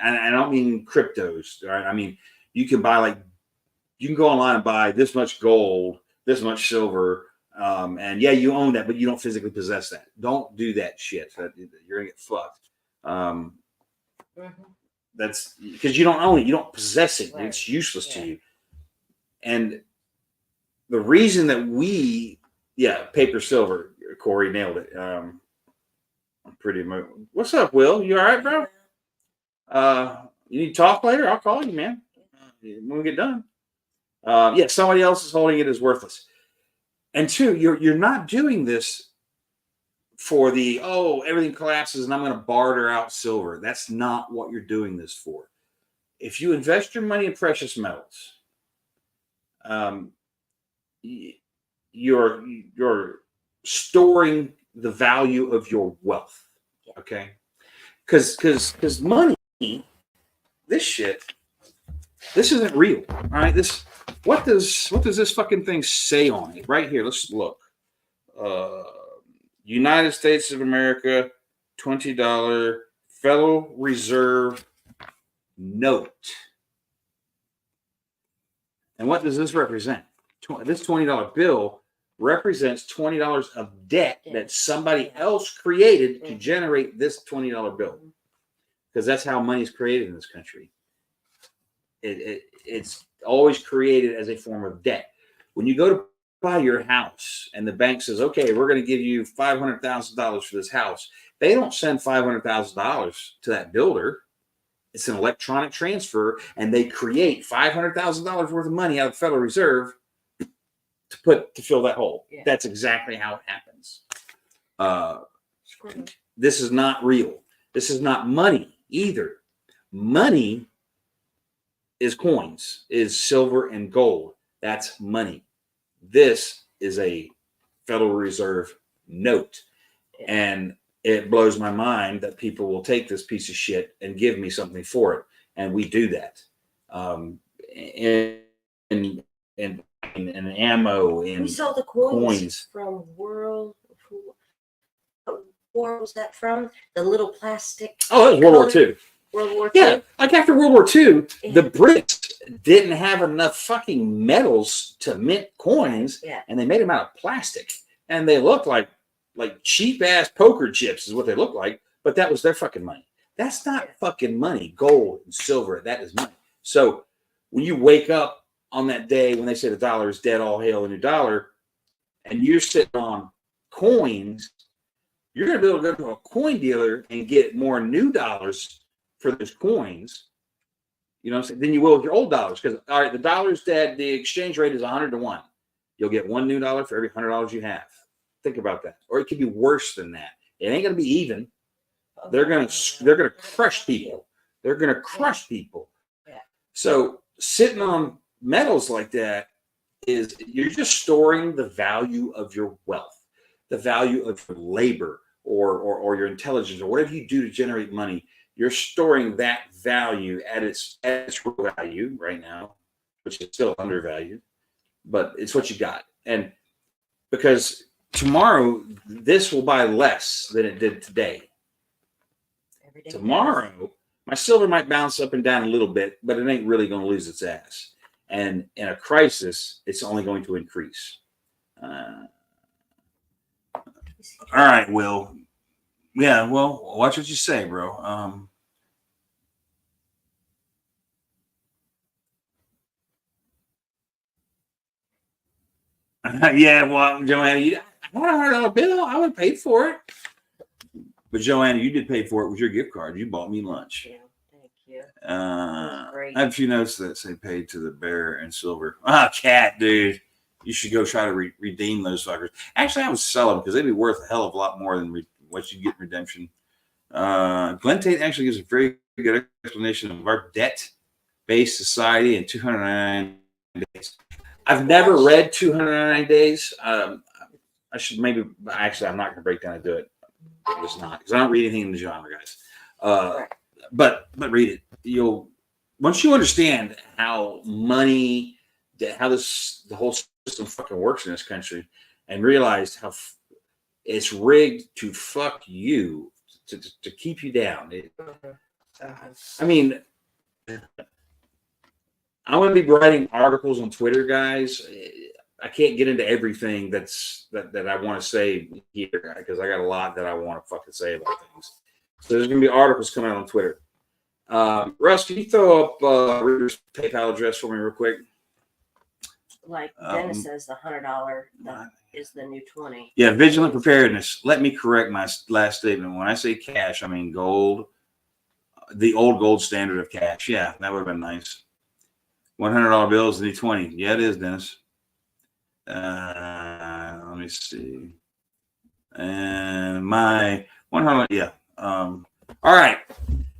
And I don't mean cryptos, right? I mean, you can go online and buy this much gold, this much silver, and yeah, you own that, but you don't physically possess that. Don't do that shit. You're gonna get fucked. That's because you don't own it, you don't possess it. Right. It's useless to you. And the reason that paper silver, Corey nailed it. I'm pretty much. What's up, Will? You all right, bro? You need to talk later? I'll call you, man. When we get done. Somebody else is holding it as worthless. And two, you're not doing this for everything collapses and I'm going to barter out silver. That's not what you're doing this for. If you invest your money in precious metals, you're storing the value of your wealth. Okay. Because money, this isn't real. All right. What does this fucking thing say on it? Right here. Let's look. United States of America, $20 Federal Reserve note. And what does this represent? This $20 bill represents $20 of debt that somebody else created to generate this $20 bill. Because that's how money is created in this country. It's always created as a form of debt. When you go to buy your house and the bank says, okay, we're going to give you $500,000 for this house, they don't send $500,000 to that builder. It's an electronic transfer, and they create $500,000 worth of money out of the Federal Reserve to fill that hole. Yeah. That's exactly how it happens. This is not real. This is not money either. Money is coins, is silver and gold. That's money. This is a Federal Reserve note. And it blows my mind that people will take this piece of shit and give me something for it. And we do that. And ammo and we saw the coins from World War. Was that from the little plastic? Oh, that was World War II. World War Yeah, II? like after World War II, the Brits didn't have enough fucking metals to mint coins, and they made them out of plastic, and they looked like cheap ass poker chips is what they looked like, but that was their fucking money. That's not fucking money. Gold and silver, that is money. So when you wake up on that day when they say the dollar is dead, all hail the new dollar, and you're sitting on coins, you're going to be able to go to a coin dealer and get more new dollars for those coins, you know what I'm saying, than you will with your old dollars. Because, all right, the dollar's dead, the exchange rate is 100 to 1. You'll get one new dollar for every $100 you have. Think about that. Or it could be worse than that. It ain't going to be even. They're going to crush people. They're going to crush people. So sitting on metals like that is you're just storing the value of your wealth, the value of your labor or your intelligence or whatever you do to generate money. You're storing that value at its real value right now, which is still undervalued, but it's what you got. And because tomorrow this will buy less than it did today. Tomorrow, my silver might bounce up and down a little bit, but it ain't really going to lose its ass. And in a crisis, it's only going to increase. All right, Will. Yeah, well, watch what you say, bro. Yeah, well, Joanna, I want a $100 bill. I would have paid for it. But Joanna, you did pay for it with your gift card. You bought me lunch. Yeah, thank you. I have a few notes that say paid to the bear and silver. Cat, dude. You should go try to redeem those fuckers. Actually, I would sell them because they'd be worth a hell of a lot more than what you get in redemption. Glenn Tate actually gives a very good explanation of our debt-based society in 209 days. I've never read 209 days. I should maybe, actually, I'm not going to break down and do it. It's not, because I don't read anything in the genre, guys. But read it. You'll, once you understand how money, how the whole system fucking works in this country, and realize how it's rigged to fuck you, to keep you down. I mean, I want to be writing articles on Twitter, guys. I can't get into everything that I want to say here because I got a lot that I want to fucking say about things. So there's going to be articles coming out on Twitter. Russ, can you throw up Reader's PayPal address for me real quick? Like Dennis says, the $100 is the new 20. Yeah, vigilant preparedness. Let me correct my last statement. When I say cash, I mean gold, the old gold standard of cash. Yeah, that would have been nice. $100 bills, the new 20. Yeah, it is, Dennis. Let me see. And my 100, yeah. All right.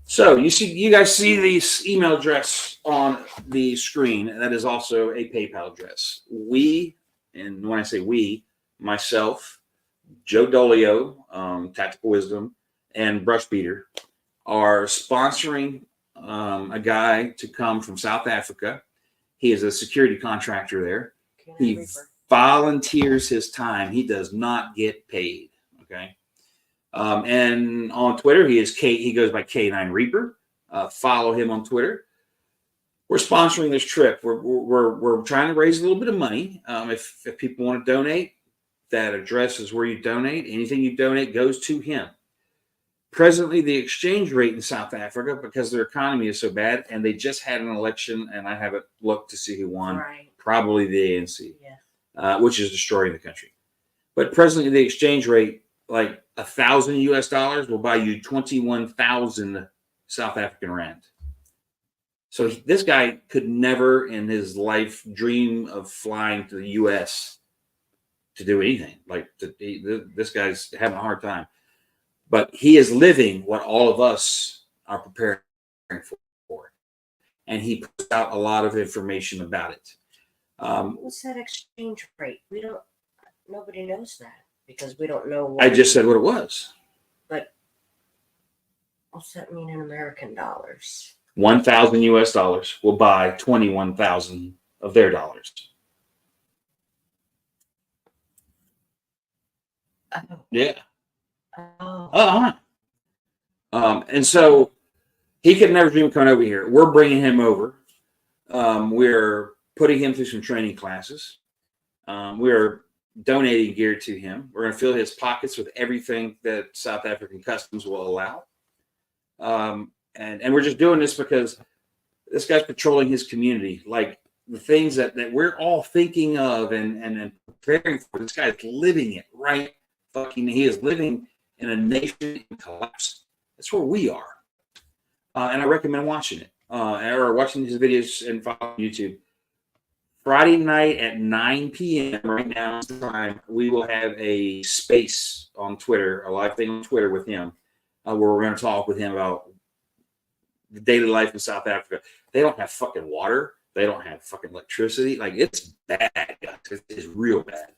So you guys see this email address on the screen. That is also a PayPal address. We, and when I say we, myself, Joe Dolio, Tactical Wisdom, and Brush Beater are sponsoring a guy to come from South Africa. He is a security contractor there. He volunteers his time. He does not get paid. Okay. And on Twitter, he goes by K9 Reaper. Follow him on Twitter. We're sponsoring this trip. We're trying to raise a little bit of money. If people want to donate, that address is where you donate. Anything you donate goes to him. Presently, the exchange rate in South Africa, because their economy is so bad, and they just had an election, and I haven't looked to see who won. Right. Probably the ANC, which is destroying the country. But presently, the exchange rate, like $1,000 will buy you 21,000 South African rand. So this guy could never in his life dream of flying to the U.S. to do anything. This guy's having a hard time. But he is living what all of us are preparing for. And he puts out a lot of information about it. What's that exchange rate? Nobody knows that because we don't know I just said what it was. But what's that mean in American dollars? 1,000 US dollars will buy 21,000 of their dollars. Oh. Yeah. Oh. And so he could never dream of coming over here. We're bringing him over. We're putting him through some training classes. We're donating gear to him. We're going to fill his pockets with everything that South African customs will allow. And we're just doing this because this guy's patrolling his community. Like the things that we're all thinking of and preparing for, this guy's living it right. He is living in a nation in collapse. That's where we are. And I recommend watching it or watching his videos and following YouTube. Friday night at 9 p.m. right now is the time, we will have a space on Twitter, a live thing on Twitter with him, where we're going to talk with him about the daily life in South Africa. They don't have fucking water. They don't have fucking electricity. Like, it's bad, guys. It's real bad.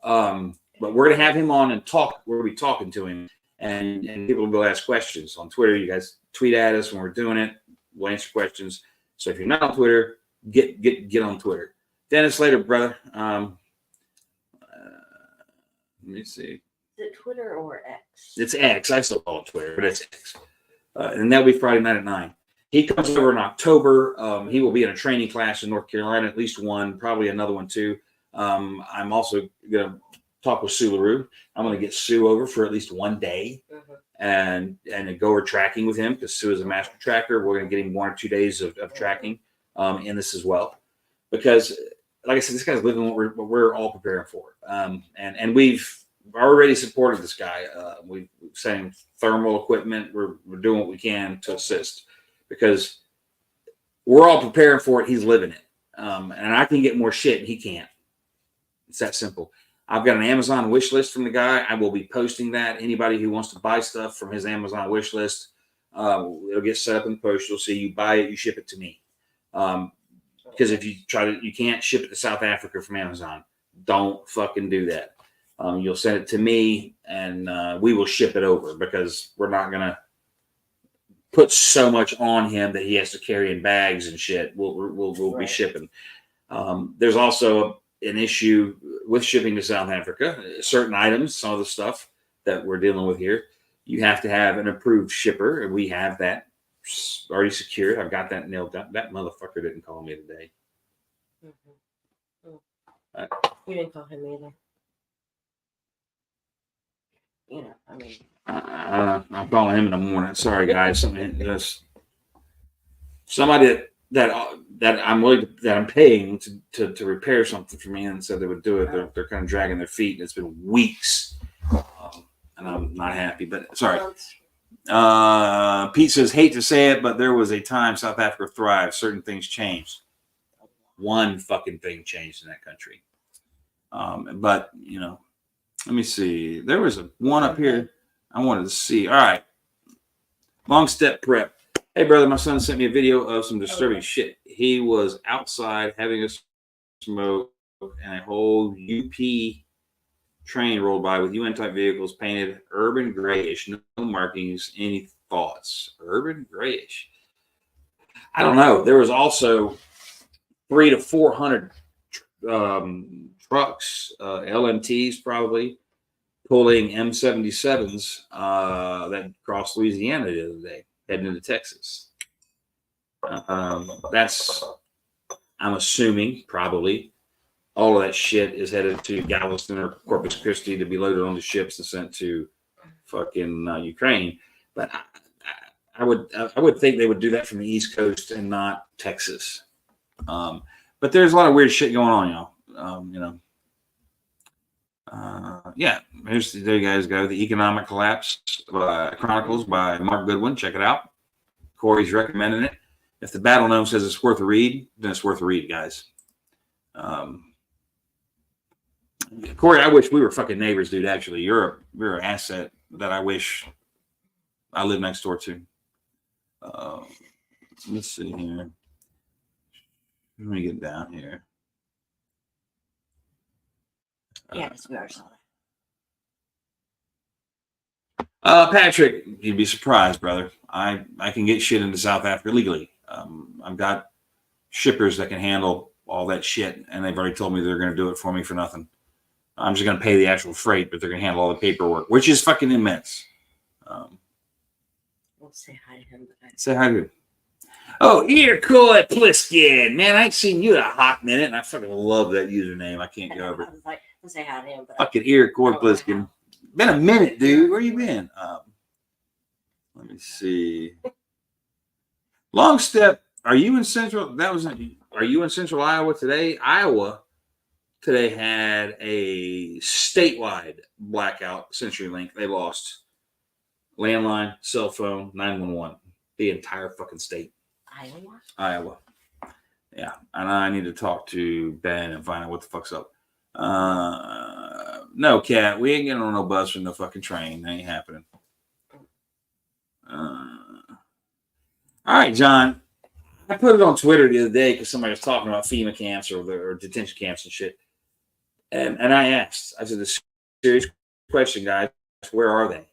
But we're going to have him on and talk. We're going to be talking to him. And people will go ask questions on Twitter. You guys tweet at us when we're doing it. We'll answer questions. So if you're not on Twitter, get on Twitter. Dennis, later, brother. Let me see. Is it Twitter or X? It's X. I still call it Twitter, but it's X. And that'll be Friday night at 9. He comes over in October. He will be in a training class in North Carolina, at least one, probably another one too. I'm also going to talk with Sue LaRue. I'm going to get Sue over for at least one day and go over tracking with him because Sue is a master tracker. We're going to get him 1 or 2 days of tracking in this as well. Because, like I said, this guy's living what we're all preparing for. And we've already supported this guy. We've sent him thermal equipment. We're doing what we can to assist because we're all preparing for it. He's living it. And I can get more shit and he can't. It's that simple. I've got an Amazon wish list from the guy. I will be posting that. Anybody who wants to buy stuff from his Amazon wish list, it'll get set up in the post. You'll see you buy it, you ship it to me. Because if you you can't ship it to South Africa from Amazon. Don't fucking do that. You'll send it to me and we will ship it over because we're not going to put so much on him that he has to carry in bags and shit. We'll be shipping. There's also an issue with shipping to South Africa. Certain items, some of the stuff that we're dealing with here, you have to have an approved shipper, and we have that already secured. I've got that nailed down. That motherfucker didn't call me today. You didn't call him either. You know, I mean, I'm calling him in the morning. Sorry, guys. Somebody that I'm paying to repair something for me and said they would do it. They're kind of dragging their feet. And it's been weeks, and I'm not happy. But sorry. Pete says, hate to say it, but there was a time South Africa thrived. Certain things changed. One fucking thing changed in that country. But you know, let me see. There was one up here I wanted to see. All right. Long step prep. Hey, brother, my son sent me a video of some disturbing shit. He was outside having a smoke and a whole UP train rolled by with UN-type vehicles painted urban grayish, no markings. Any thoughts? Urban grayish. I don't know. There was also 300 to 400 trucks, LMTs probably, pulling M77s that crossed Louisiana the other day, heading into Texas. That's, I'm assuming, probably all of that shit is headed to Galveston or Corpus Christi to be loaded onto ships and sent to fucking Ukraine. But I would think they would do that from the East Coast and not Texas. But there's a lot of weird shit going on, y'all. You know. Yeah, there you guys go. The Economic Collapse Chronicles by Mark Goodwin. Check it out. Corey's recommending it. If the Battle Gnome says it's worth a read, then it's worth a read, guys. Corey, I wish we were fucking neighbors, dude. Actually, you're an asset that I wish I live next door too. Let's see here. Let me get down here. Yes, we are. Patrick, you'd be surprised, brother. I can get shit into South Africa legally. I've got shippers that can handle all that shit, and they've already told me they're going to do it for me for nothing. I'm just going to pay the actual freight, but they're going to handle all the paperwork, which is fucking immense. We'll say hi to him. Say hi to him. Oh, Earcoy Pliskin. Man, I ain't seen you in a hot minute, and I fucking love that username. I can't get over it. I was like, I'll say hi to him. But fucking Earcoy Pliskin. Been a minute, dude. Where you been? Let me see. Long Step. Are you in Central? Are you in Central Iowa today? Iowa today had a statewide blackout. CenturyLink. They lost landline, cell phone, 911. The entire fucking state. Iowa. Yeah, and I need to talk to Ben and find out what the fuck's up. No, Cat, we ain't getting on no bus or no fucking train. That ain't happening. All right, John. I put it on Twitter the other day because somebody was talking about FEMA camps or detention camps and shit. And I asked, I said, this serious question, guys, where are they?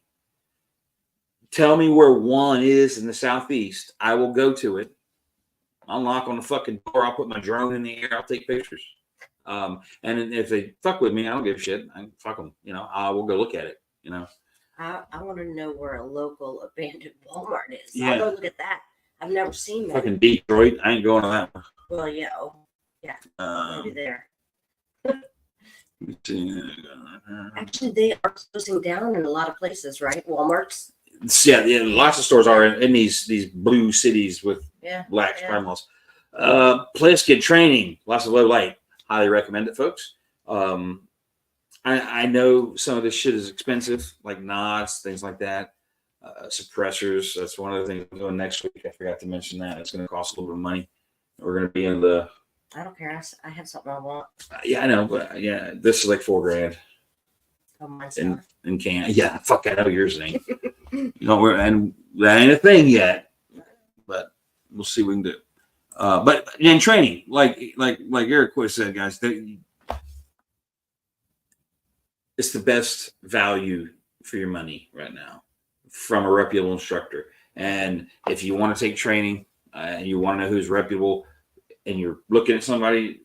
Tell me where one is in the Southeast. I will go to it. I'll knock on the fucking door. I'll put my drone in the air. I'll take pictures. And if they fuck with me, I don't give a shit. Fuck them. I will go look at it. I want to know where a local abandoned Walmart is. Yeah. I'll go look at that. I've never seen that. Fucking Detroit. I ain't going to that one. Well, yeah. Oh, yeah. Maybe there. Actually, they are closing down in a lot of places, right? Walmarts. Yeah, lots of stores are in these blue cities with black crime laws. Pliskin training, lots of low light. Highly recommend it, folks. I know some of this shit is expensive, like nods, things like that. Suppressors. That's one of the things I'm doing next week. I forgot to mention that. It's going to cost a little bit of money. We're going to be in the. I don't care. I have something I want. Yeah, I know, but yeah, this is like $4,000. Oh, mine's in can. Yeah, fuck, I know yours ain't. And that ain't a thing yet, but we'll see what we can do. But in training, like Eric Quist said, guys, it's the best value for your money right now from a reputable instructor. And if you want to take training and you want to know who's reputable, and you're looking at somebody,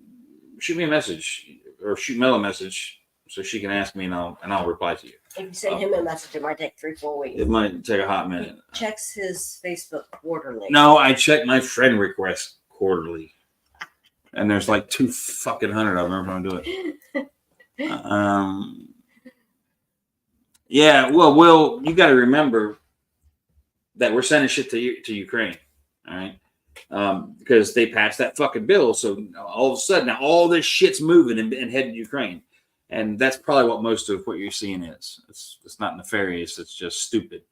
shoot me a message or shoot Mel a message so she can ask me and I'll reply to you. If you send him a message, it might take 3-4 weeks. It might take a hot minute. He checks his Facebook quarterly. No, I check my friend requests quarterly. And there's like 200 of them every time I do it. Yeah, well, Will, you got to remember that we're sending shit to Ukraine, all right? Because they passed that fucking bill. So all of a sudden, now all this shit's moving and heading to Ukraine. And that's probably what most of what you're seeing is. It's not nefarious. It's just stupid.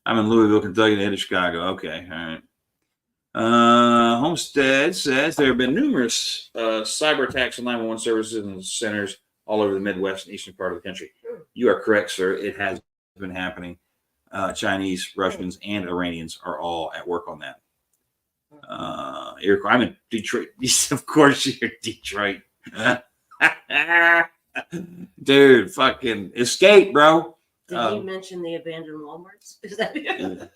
I'm in Louisville, Kentucky, headed to Chicago. Okay, all right. Homestead says there have been numerous cyber attacks on 911 services and centers all over the Midwest and eastern part of the country. You are correct, sir. It has been happening. Chinese, Russians, and Iranians are all at work on that. I'm in Detroit. Of course, you're Detroit. Dude, fucking escape, bro. Did he mention the abandoned Walmarts? Is that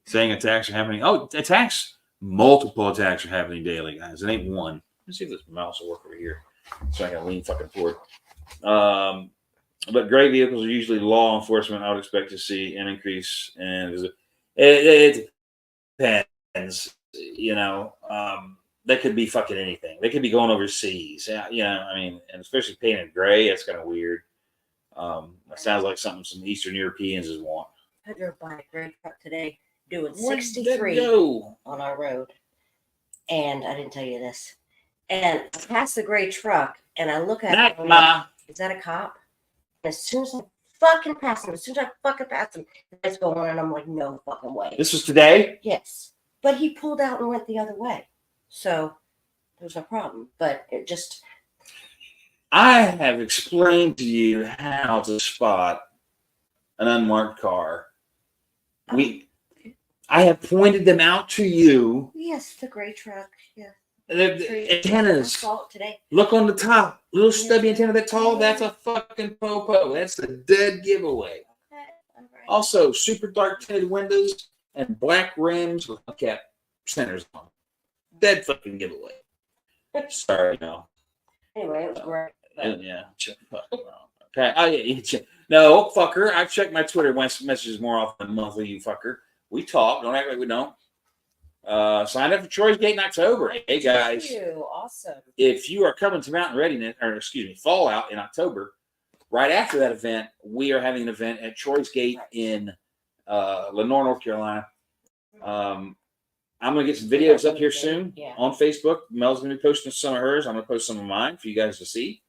saying attacks are happening? Oh, attacks. Multiple attacks are happening daily, guys. It ain't one. Let's see if this mouse will work over here. So I got to lean fucking forward. But gray vehicles are usually law enforcement. I would expect to see an increase. And it depends. That could be fucking anything. They could be going overseas. And especially painted gray, that's kind of weird. That sounds like something some Eastern Europeans would want. I drove by a gray truck today doing 63 on our road. And I didn't tell you this. And I passed the gray truck and I look at it. Like, is that a cop? And as soon as I fucking passed him, it's going on, and I'm like, no fucking way. This was today? Yes. But he pulled out and went the other way. So there's no problem. But it just I have explained to you how to spot an unmarked car. I have pointed them out to you. Yes, the gray truck. Yeah. The antennas. Today. Look on the top. Little stubby antenna that tall. That's a fucking popo. That's a dead giveaway. Okay. All right. Also, super dark tinted windows and black rims with cap centers on. Dead fucking giveaway. Sorry, no. Anyway, it was great. Yeah. Okay. Oh, yeah. No, fucker. I check my Twitter messages more often than monthly, you fucker. We talk. Don't act like we don't. Signed up for Troy's Gate in October. Hey, guys. Thank you. Awesome. If you are coming to Mountain Readiness, or excuse me, Fallout in October, right after that event, we are having an event at Troy's Gate in Lenore, North Carolina. I'm going to get some videos up here soon on Facebook. Mel's going to be posting some of hers. I'm going to post some of mine for you guys to see.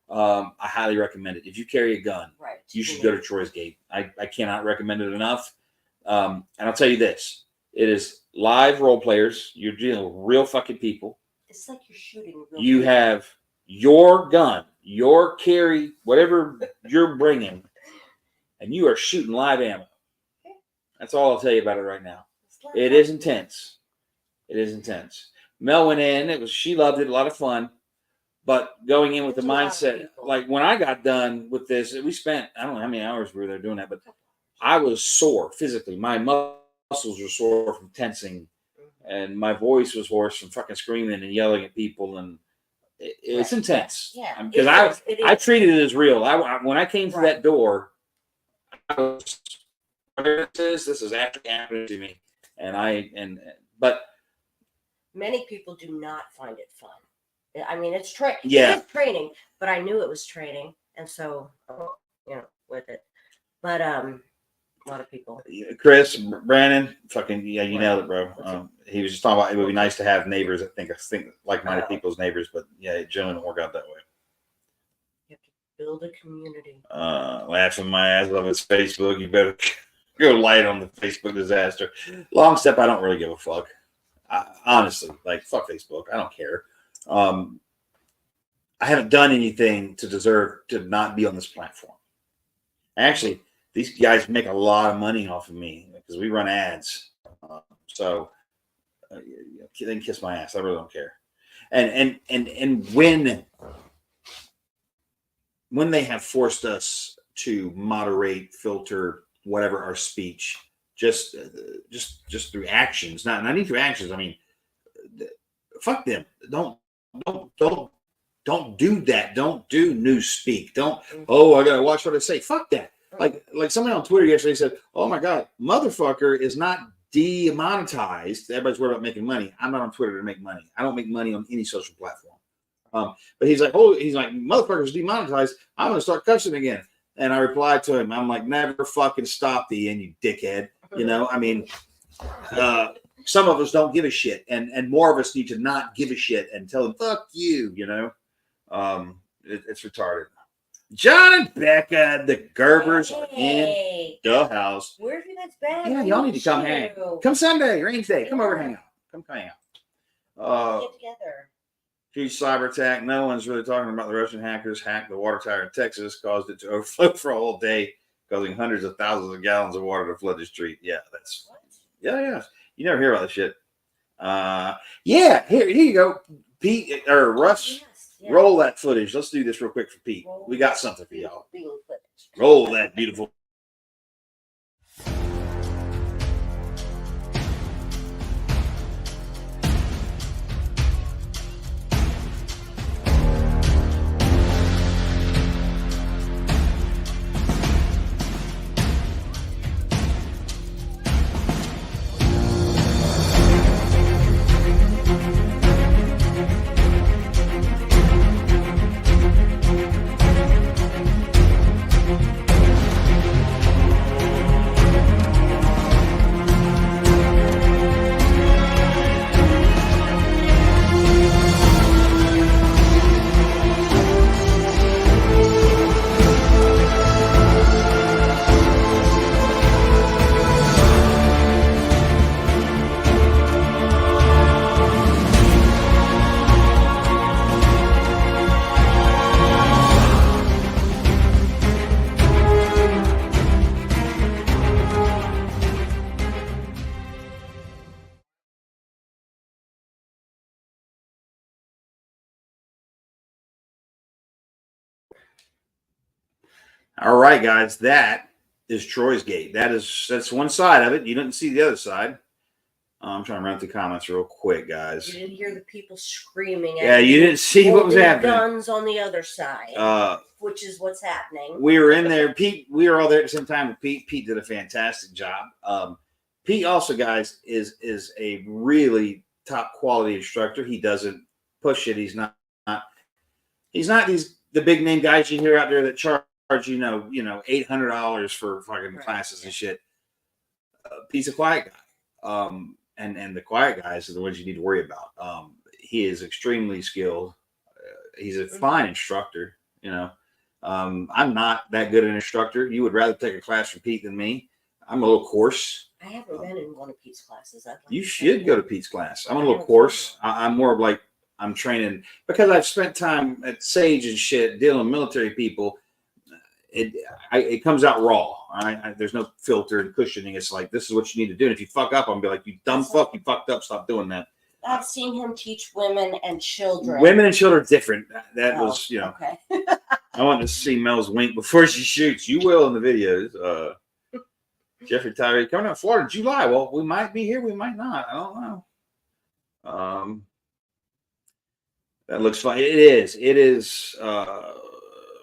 I highly recommend it. If you carry a gun, you should go to Troy's Gate. I cannot recommend it enough. And I'll tell you this. It is live role players. You're dealing with real fucking people. It's like you're shooting. You have your gun, your carry, whatever you're bringing, and you are shooting live ammo. That's all I'll tell you about it right now. It is intense. It is intense. Mel went in. She loved it. A lot of fun. But going in with the mindset, like when I got done with this, we spent, I don't know how many hours we were there doing that, but I was sore physically. My muscles were sore from tensing, and my voice was hoarse from fucking screaming and yelling at people. And it's intense. Yeah. Because I treated it as real. When I came through that door, I was, this is actually happening to me. But many people do not find it fun. I mean, it's training. Yeah. It is training, but I knew it was training, and so with it. But a lot of people. Chris, Brandon, fucking you nailed it, bro. He was just talking about it would be nice to have neighbors. I think like-minded people's neighbors, but yeah, it generally don't work out that way. You have to build a community. Laughing my ass off his Facebook. You better go light on the Facebook disaster. Long step. I don't really give a fuck. Honestly, like fuck Facebook. I don't care. I haven't done anything to deserve to not be on this platform. Actually, these guys make a lot of money off of me because we run ads. So they can kiss my ass. I really don't care. And when they have forced us to moderate, filter, whatever our speech, just through actions, not even through actions. I mean, fuck them. Don't do that. Don't do news speak. Don't. Oh, I gotta watch what I say. Fuck that. Like somebody on Twitter yesterday said, "Oh my God, motherfucker is not demonetized." Everybody's worried about making money. I'm not on Twitter to make money. I don't make money on any social platform. But he's like, motherfucker's demonetized. I'm gonna start cussing again. And I replied to him, I'm like, never fucking stop the end, you dickhead. You know, I mean, some of us don't give a shit, and more of us need to not give a shit and tell them, fuck you, you know. It's retarded. John and Becca, the Gerbers are in the house. Where have you guys been? Yeah, y'all need to come hang. Come Sunday, Range Day. Come over and hang out. Come hang out. Get together. Huge cyber attack. No one's really talking about the Russian hackers hacked the water tower in Texas, caused it to overflow for a whole day, causing hundreds of thousands of gallons of water to flood the street. Yeah, that's yeah. You never hear about this shit. Yeah, here you go. Pete or Russ, roll that footage. Let's do this real quick for Pete. We got something for y'all. Roll that beautiful. All right, guys, that is Troy's Gate. That's one side of it. You didn't see the other side. I'm trying to run through comments real quick, guys. You didn't hear the people screaming. Yeah, you didn't see what was happening. Guns on the other side, which is what's happening. We were in there. Pete, we were all there at the same time with Pete. Pete did a fantastic job. Pete also, guys, is a really top quality instructor. He doesn't push it. He's not the big name guys you hear out there that charge $800 for fucking classes and shit. Pete's a quiet guy. And the quiet guys are the ones you need to worry about. He is extremely skilled. He's a fine instructor. I'm not that good an instructor. You would rather take a class from Pete than me. I'm a little coarse. I haven't been in one of Pete's classes. You should go to Pete's class. I'm a little coarse. I'm more of like I'm training because I've spent time at Sage and shit dealing with military people. It comes out raw. All right? There's no filter and cushioning. It's like, this is what you need to do. And if you fuck up, I'm be like, you dumb fuck, you fucked up. Stop doing that. I've seen him teach women and children. Women and children are different. That was, Okay. I want to see Mel's wink before she shoots. You will in the videos. Jeffrey Tyree coming out of Florida, July. Well, we might be here. We might not. I don't know. That looks fun. It is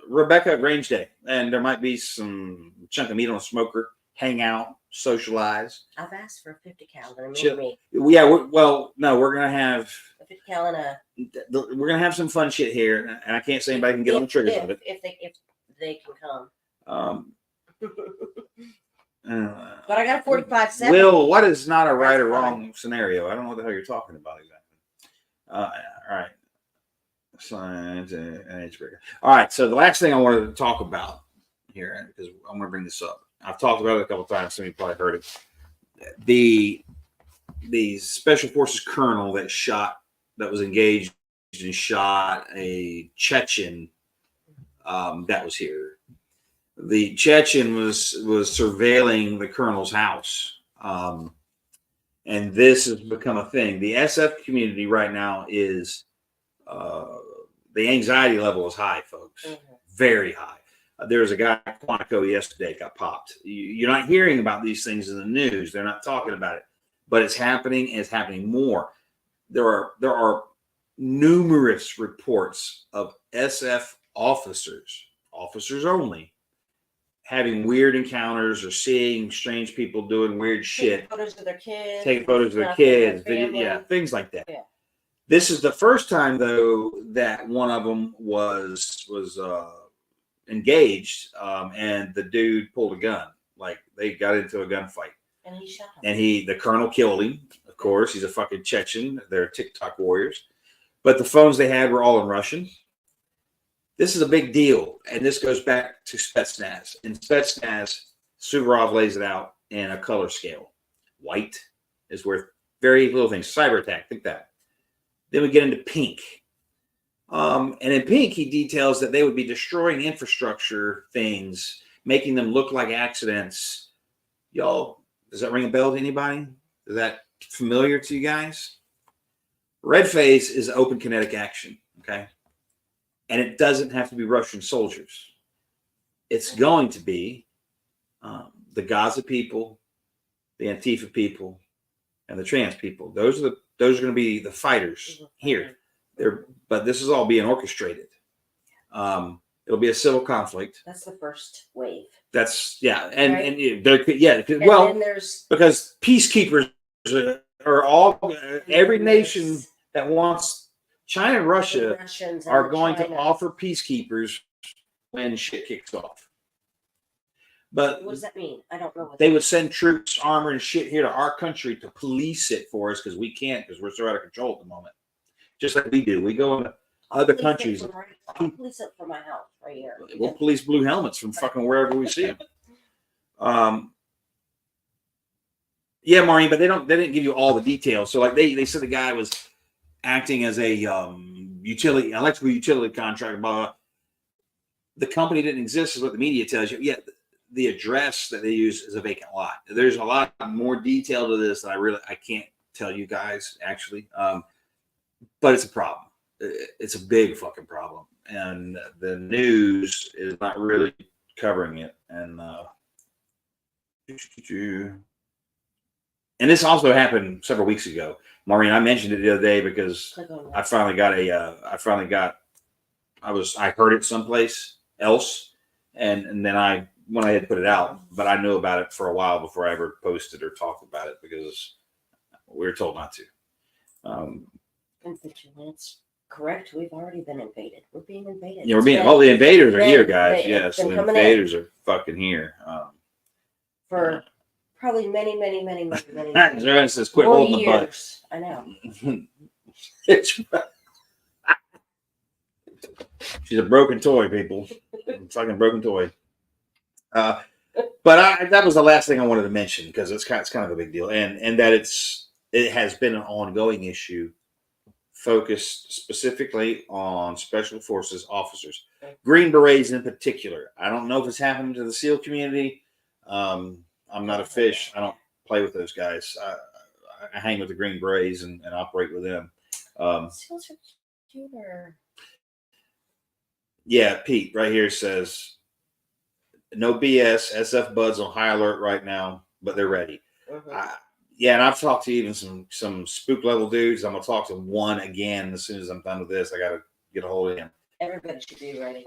Rebecca Range Day, and there might be some chunk of meat on a smoker, hang out, socialize. I've asked for a 50 cal. Yeah, we're gonna have a 50 cal and we're gonna have some fun shit here, and I can't say anybody can get on the triggers of it. If they can come. But I got a 45-7. Will, what is not a right or wrong scenario? I don't know what the hell you're talking about exactly. All right. Science and icebreaker. All right, so the last thing I wanted to talk about here, because I'm going to bring this up. I've talked about it a couple of times. Some of you probably heard it. The Special Forces colonel that was engaged and shot a Chechen that was here. The Chechen was surveilling the colonel's house, and this has become a thing. The SF community right now is. The anxiety level is high, folks. Very high. There was a guy at Quantico yesterday got popped. You're not hearing about these things in the news. They're not talking about it, but it's happening, and it's happening more. There are numerous reports of SF officers only, having weird encounters or seeing strange people doing weird shit. Taking photos of their kids, things like that. Yeah. This is the first time, though, that one of them was engaged, and the dude pulled a gun. Like, they got into a gunfight. And he shot him. And the colonel killed him, of course. He's a fucking Chechen. They're TikTok warriors. But the phones they had were all in Russian. This is a big deal, and this goes back to Spetsnaz. In Spetsnaz, Suvorov lays it out in a color scale. White is worth very little things. Cyber attack, think that. Then we get into pink. And in pink, he details that they would be destroying infrastructure things, making them look like accidents. Y'all, does that ring a bell to anybody? Is that familiar to you guys? Red phase is open kinetic action, okay? And it doesn't have to be Russian soldiers. It's going to be the Gaza people, the Antifa people, and the trans people. Those are going to be the fighters here. But this is all being orchestrated. It'll be a civil conflict. That's the first wave. That's and and well, then there's because peacekeepers are all every nation that wants. China and Russia are going to offer peacekeepers when shit kicks off. But what does that mean? I don't know. They would send troops, armor, and shit here to our country to police it for us because we can't, because we're so out of control at the moment. Just like we do. We go into other countries. I'll police it from my house right here. We'll police blue helmets from fucking wherever we see them. Yeah, Maureen, but they didn't give you all the details. So like they said the guy was acting as a electrical utility contractor, blah, blah. The company didn't exist is what the media tells you. Yeah, the address that they use is a vacant lot. There's a lot more detail to this that I can't tell you guys actually. But it's a problem. It's a big fucking problem. And the news is not really covering it. And this also happened several weeks ago. Maureen, I mentioned it the other day because I heard it someplace else, and then I went ahead and put it out, but I knew about it for a while before I ever posted or talked about it because we were told not to. That's correct. We've already been invaded. We're being invaded. Yeah, the invaders are here, guys. Yes, the invaders are fucking here. For probably many. Joanne says, "Quit holding the butt." I know. She's a broken toy, people. Fucking broken toy. But that was the last thing I wanted to mention because it's kind of a big deal, and that it has been an ongoing issue, focused specifically on special forces officers, Green Berets in particular. I don't know if it's happened to the SEAL community. I'm not a fish. I don't play with those guys. I hang with the Green Berets and operate with them. SEALs are cute, or... Yeah, Pete right here says, no BS. SF Bud's on high alert right now, but they're ready. And I've talked to even some spook level dudes. I'm gonna talk to one again as soon as I'm done with this. I gotta get a hold of him. Everybody should be ready.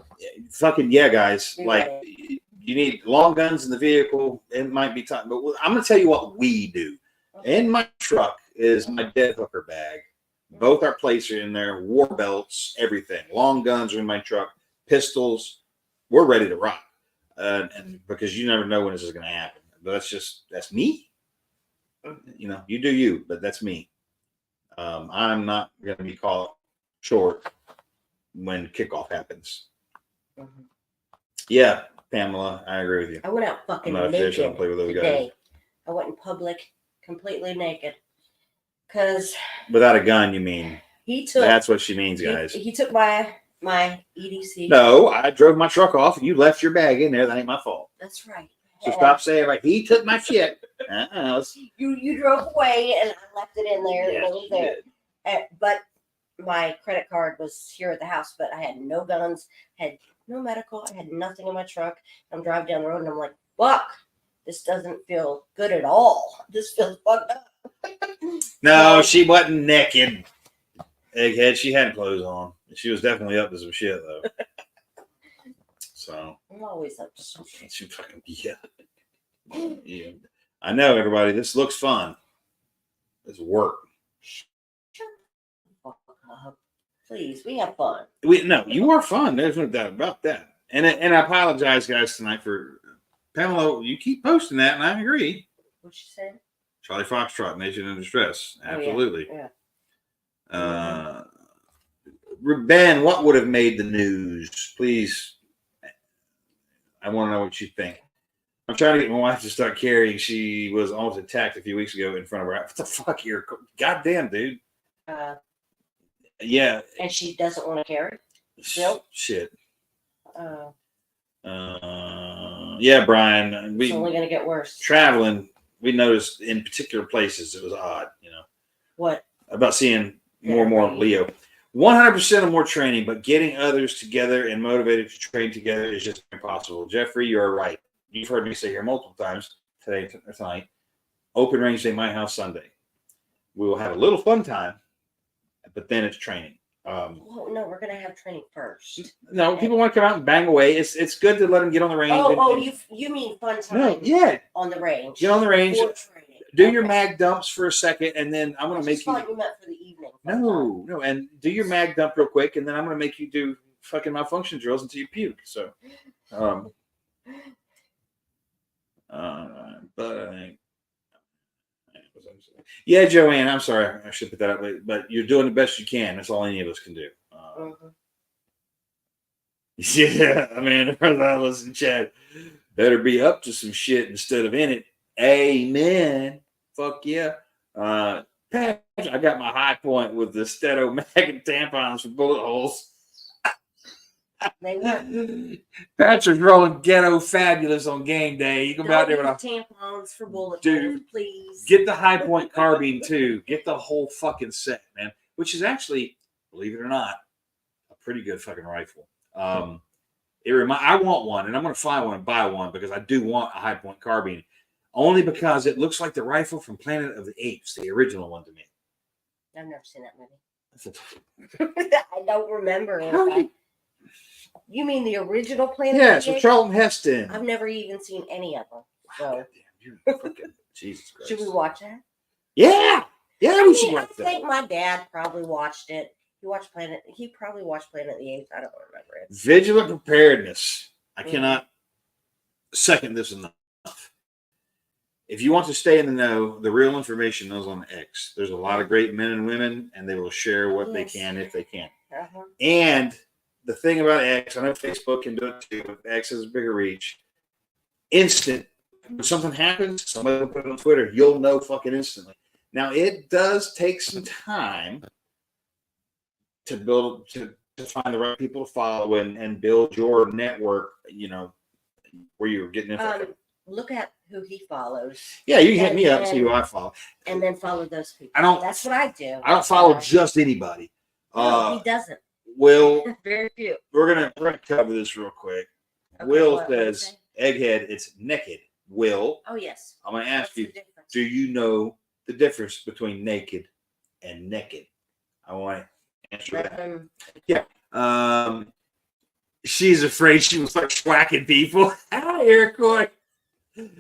Fucking yeah, guys. Be like ready. You need long guns in the vehicle. It might be time, but I'm gonna tell you what we do. In my truck is my dead hooker bag. Both our plates are in there. War belts, everything. Long guns are in my truck. Pistols. We're ready to rock. And because you never know when this is gonna happen. But that's me. You know, you do you, but that's me. I'm not going to be caught short when kickoff happens. Yeah, Pamela, I agree with you. I went out fucking I'm not a fish. I don't play with those guys. I went in public completely naked. Because... Without a gun, you mean? That's what she means, guys. He took my EDC. No, I drove my truck off and you left your bag in there. That ain't my fault. That's right. So stop saying like he took my shit. You drove away and I left it in there. Yeah, and it was there. But my credit card was here at the house, but I had no guns, had no medical, I had nothing in my truck. I'm driving down the road and I'm like, fuck, this doesn't feel good at all. This feels fucked up. No, she wasn't naked. Egghead, she had clothes on. She was definitely up to some shit though. So I'm always up to some shit. She fucking yeah. I know, everybody. This looks fun. It's work. Shut the fuck up. Please, we have fun. No, you are fun. There's no doubt about that. And I apologize, guys, tonight for Pamela. You keep posting that, and I agree. What she said? Charlie Foxtrot, Nation in Distress. Absolutely. Yeah. Ben, what would have made the news? Please. I want to know what you think. I'm trying to get my wife to start carrying. She was almost attacked a few weeks ago in front of her. What the fuck? You're goddamn, dude. Yeah. And she doesn't want to carry? Nope. Shit. Yeah, Brian. It's only going to get worse. Traveling, we noticed in particular places it was odd, you know. What? About seeing more and more Leo. 100% of more training, but getting others together and motivated to train together is just impossible. Jeffrey, you're right. You've heard me say here multiple times tonight. Open range day, my house Sunday. We will have a little fun time, but then it's training. Well, no, we're gonna have training first. No, people want to come out and bang away. It's good to let them get on the range. You mean fun time? No, yeah. On the range. Get on the range. Do your mag dumps for a second, and then I'm gonna make you. You meant for the evening. No, and do your mag dump real quick, and then I'm gonna make you do fucking malfunction drills until you puke. So, but I think, yeah, Joanne, I'm sorry, I should put that up, but you're doing the best you can. That's all any of us can do. Yeah, I mean, listen, Chad, better be up to some shit instead of in it. Amen. Fuck yeah. Pat, I got my high point with the Steto mag and tampons for bullet holes. They work. Patrick's rolling ghetto fabulous on game day. You can go out there with tampons for bullet holes, please. Get the high point carbine too. Get the whole fucking set, man. Which is actually, believe it or not, a pretty good fucking rifle. I want one, and I'm going to find one and buy one because I do want a high point carbine, only because it looks like the rifle from Planet of the Apes, the original one to me. I've never seen that movie. I don't remember. You mean the original Planet? Yes, with Charlton Heston. I've never even seen any of them. So. Wow, fucking Jesus Christ. Should we watch that? Yeah, we should watch that. I think my dad probably watched it. He probably watched Planet of the Apes. I don't remember it. Vigilant preparedness. I cannot second this enough. If you want to stay in the know, the real information is on X. There's a lot of great men and women, and they will share what they can if they can. Uh-huh. And the thing about X, I know Facebook can do it too, but X has a bigger reach. Instant. When something happens, somebody will put it on Twitter. You'll know fucking instantly. Now, it does take some time to build, to find the right people to follow and build your network, where you're getting info. Look at who he follows. Yeah, you can hit me up and see who I follow. And then follow those people. That's what I do. I don't follow just anybody. No, he doesn't. Will, very few. We're gonna cover this real quick. Okay, Will says, Egghead, it's naked. Will. Oh, yes. I'm going to ask you, do you know the difference between naked and naked? I want to answer that. Yeah. She's afraid she will start swacking people. Hi, Iroquois. It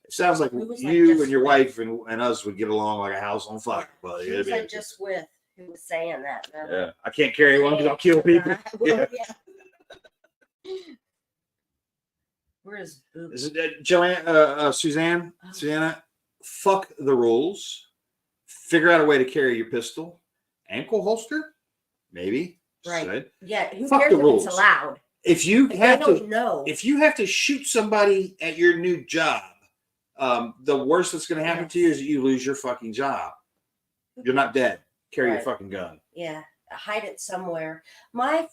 sounds like you and your wife and us would get along like a house on fire. Well, who was I just with who was saying that? Yeah. I can't carry one because I'll kill people. Yeah. Where's Is it Joanne? Susanna? Oh. Susanna, fuck the rules. Figure out a way to carry your pistol. Ankle holster? Maybe. Right. Said. Yeah. Who fuck cares the if rules. It's allowed? If you have to know. If you have to shoot somebody at your new job, the worst that's going to happen to you is you lose your fucking job. You're not dead. Carry your fucking gun. Yeah. Hide it somewhere. My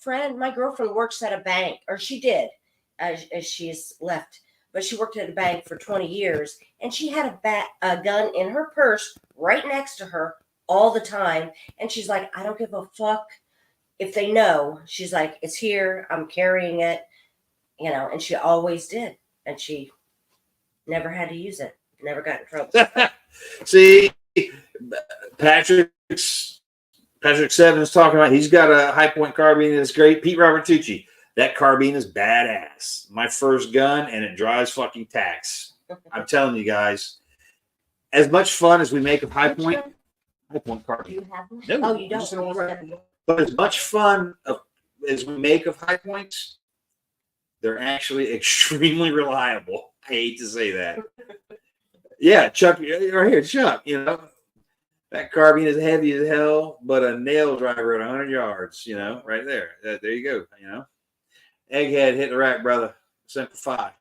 girlfriend works at a bank, or she did. As she's left, but she worked at a bank for 20 years, and she had a gun in her purse right next to her all the time. And she's like, I don't give a fuck if they know. She's like, it's here, I'm carrying it, and she always did, and she never had to use it, never got in trouble. See, Patrick 7 is talking about, he's got a high point carbine that's great. Pete Robertucci. That carbine is badass. My first gun, and it drives fucking tax. I'm telling you guys, as much fun as we make of high point carbine. Do you have one? No, oh, you don't. But as much fun as we make of high points, they're actually extremely reliable. I hate to say that. Yeah, Chuck, right here, Chuck. That carbine is heavy as hell, but a nail driver at 100 yards. Right there. There you go. Egghead, hit the rack, brother. Simplify.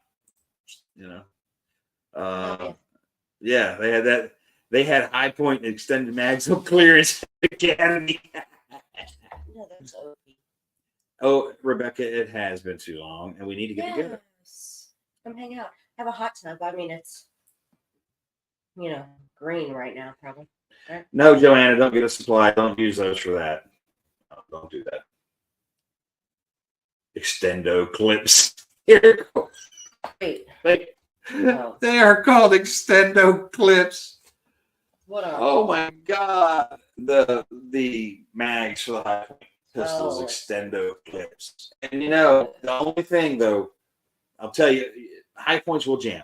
Yeah, they had that. They had high point and extended maximum clearance academy. No, that's OP. Oh, Rebecca, it has been too long, and we need to get together. Come hang out. Have a hot tub. I mean, it's green right now, probably. Right? No, Joanna, don't get a supply. Don't use those for that. No, don't do that. Extendo clips. Here. Wait. They are called extendo clips. What are? Oh my god! The mags for the high point pistols, extendo clips. And the only thing though, I'll tell you, high points will jam,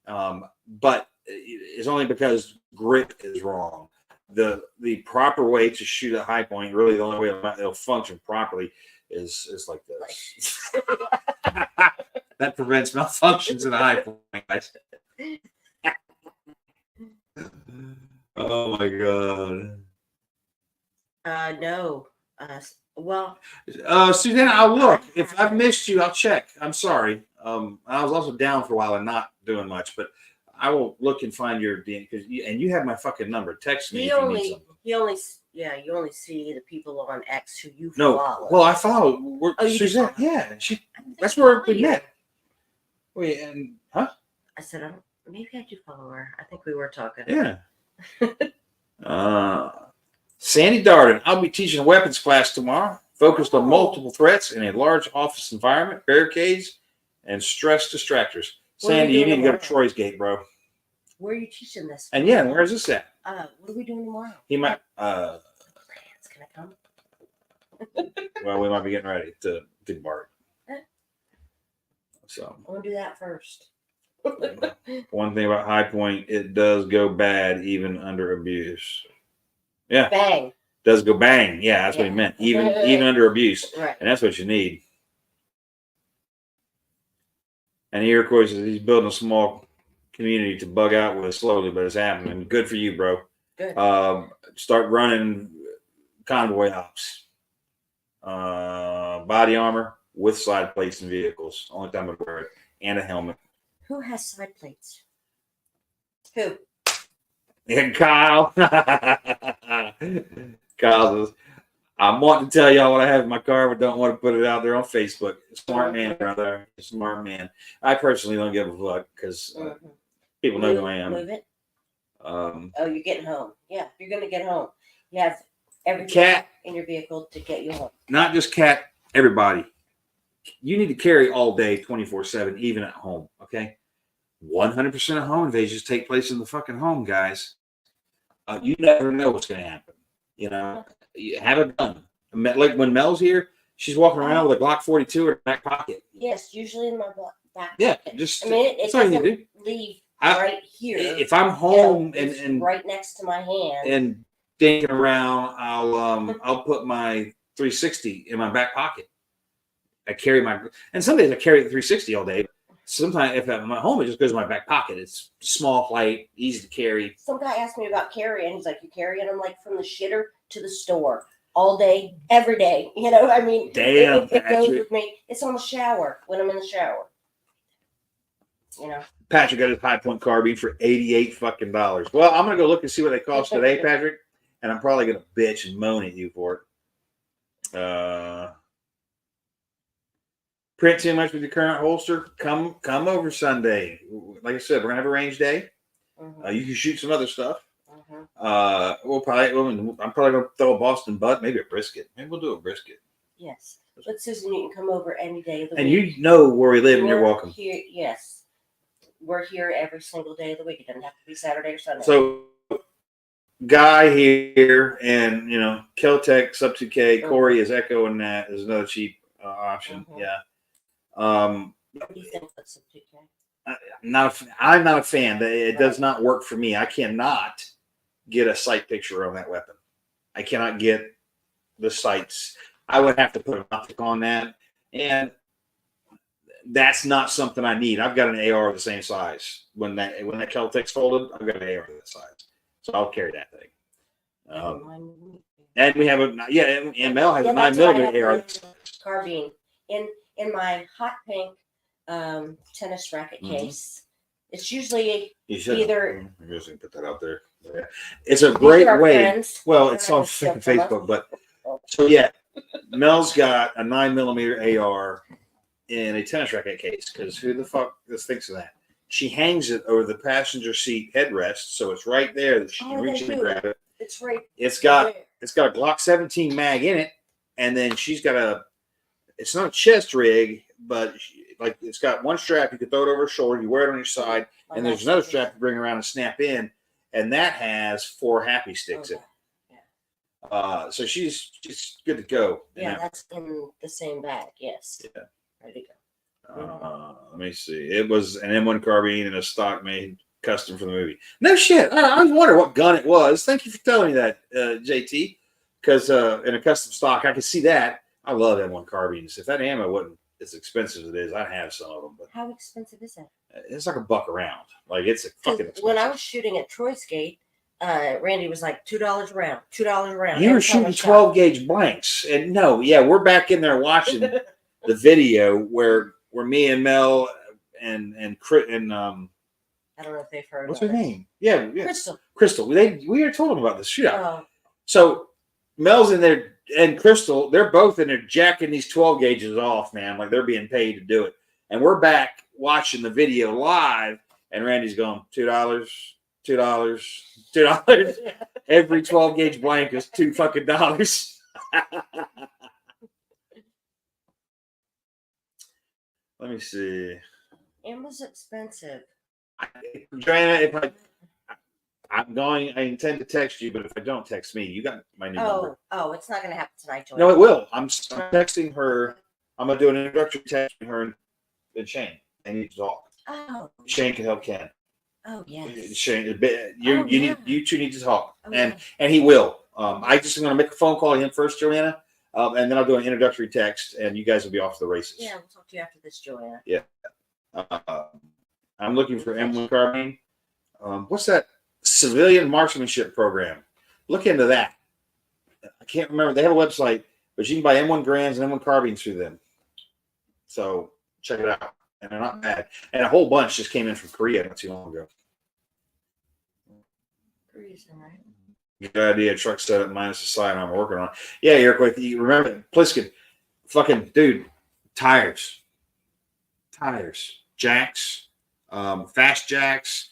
but it's only because grip is wrong. The proper way to shoot a high point, really the only way it'll function properly, is like this. That prevents malfunctions in a high point, guys. Oh my god. No. Well. Susanna, I'll look. If I've missed you, I'll check. I'm sorry. I was also down for a while and not doing much, but I will look and find your DNA because you have my fucking number. Text me if you need something. You only see the people on X who you follow. Well, I follow Suzanne. Yeah, that's where we met. Wait, and I said, maybe I do follow her. I think we were talking. Yeah. Sandy Darden, I'll be teaching a weapons class tomorrow. focused on multiple threats in a large office environment, barricades, and stress distractors. Sandy, you need to go to Troy's Gate, bro. Where are you teaching this? And yeah, where's this at? What are we doing tomorrow? He might. Can I come? Well, we might be getting ready to embark. So I want to do that first. one thing about High Point, it does go bad even under abuse. Yeah, Bang. Does go bang. Yeah, that's what he meant. Even under abuse, Right. and that's what you need. And here, of course, he's building a small community to bug out with slowly, but it's happening. Good for you, bro. Good. Start running convoy ops. Body armor with side plates and vehicles. Only time I wear it, and a helmet. Who has side plates? Who? And Kyle. Kyle says, I'm wanting to tell y'all what I have in my car, but don't want to put it out there on Facebook. Smart man, brother. Smart man. I personally don't give a fuck because people know who I am. Move it. You're getting home. Yeah, you're going to get home. You have everything Cat in your vehicle to get you home. Not just cat, everybody. You need to carry all day, 24/7, even at home. Okay. 100% of home invasions take place in the fucking home, guys. You never know what's going to happen. You know, you have a gun. Like when Mel's here, she's walking around with a Glock 42 in her back pocket. Yes, usually in my back Yeah, pocket. just I mean, it doesn't leave right here. If I'm home it's and right next to my hand and dinking around, I'll put my 360 in my back pocket. I carry and some days I carry the 360 all day. Sometimes if I'm at home, it just goes in my back pocket. It's small, light, easy to carry. Some guy asked me about carrying. He's like, "You carry it?" I'm like, "From the shitter to the store, all day, every day." You know, I mean, damn, it goes with me. It's on the shower when I'm in the shower. You know, Patrick got his High Point carbine for $88 fucking. Well, I'm gonna go look and see what they cost today, Patrick, and I'm probably gonna bitch and moan at you for it. Print too much with your current holster? Come over Sunday. Like I said, we're gonna have a range day. You can shoot some other stuff. I'm probably gonna throw a Boston butt, maybe a brisket. Maybe we'll do a brisket. Yes, but Susan, you can come over any day of the and week. You know where we live, and you're welcome. Here, yes, we're here every single day of the week. It doesn't have to be Saturday or Sunday. So, Guy here, and Keltec Sub 2K. Corey is echoing that is another cheap option. Yeah. What do you think of Sub 2K? I'm not a fan. It does not work for me. I cannot get a sight picture on that weapon. I cannot get the sights. I would have to put an optic on that, and that's not something I need. I've got an AR the same size. When that Keltec's folded, I've got an AR that size, so I'll carry that thing. And we have and Mel has a 9mm AR carbine in my hot pink tennis racket case. It's usually either. I guess I can put that out there. It's a great way. Friends. Well, it's on Facebook, but so yeah, Mel's got a 9mm AR in a tennis racket case because who the fuck thinks of that? She hangs it over the passenger seat headrest, so it's right there that she can reach in and grab it. It's right. It's got a Glock 17 mag in it, and then she's got it's not a chest rig, but it's got one strap. You can throw it over her shoulder. You wear it on your side, and there's another strap you bring around and snap in, and that has 4 happy sticks in it. Yeah. So she's good to go. Yeah, that's in the same bag. Yes. Yeah. Ready to go. Let me see. It was an M1 carbine and a stock made custom for the movie. No shit. I was wondering what gun it was. Thank you for telling me that, JT. Because in a custom stock, I can see that. I love M1 carbines. If that ammo wasn't as expensive as it is, I'd have some of them. But how expensive is it? It's like $1 a round. Like it's a fucking expensive. When I was shooting at Troy's Gate, Randy was like $2 a round. $2 a round. You were shooting 12 gauge blanks, and we're back in there watching the video where me and Mel and I don't know if they've heard. What's her name? Yeah, Crystal. We were talking about this shootout. Oh. So Mel's in there and Crystal, they're both in there jacking these 12 gauges off, man. Like they're being paid to do it. And we're back watching the video live, and Randy's going $2, $2. Every 12 gauge blank is $2 fucking. Let me see. It was expensive. Joanna, I intend to text you, but if I don't, text me. You got my new number. Oh, it's not going to happen tonight, Joanna. No, it will. I'm texting her. I'm going to do an introductory text with her and Shane. They need to talk. Oh. Shane can help Ken. Oh, yes. Shane, you two need to talk. Oh, and he will. I just am going to make a phone call to him first, Joanna. And then I'll do an introductory text, and you guys will be off to the races. Yeah, we'll talk to you after this, Joanna. Yeah. I'm looking for M1 carbine. What's that civilian marksmanship program? Look into that. I can't remember. They have a website, but you can buy M1 Grands and M1 carbines through them. So check it out. And they're not bad. And a whole bunch just came in from Korea not too long ago. Korea's all right. Good idea. Truck setup minus the sidearm I'm working on. Yeah, Eric, you remember Pliskin? Fucking dude, tires, jacks, fast jacks,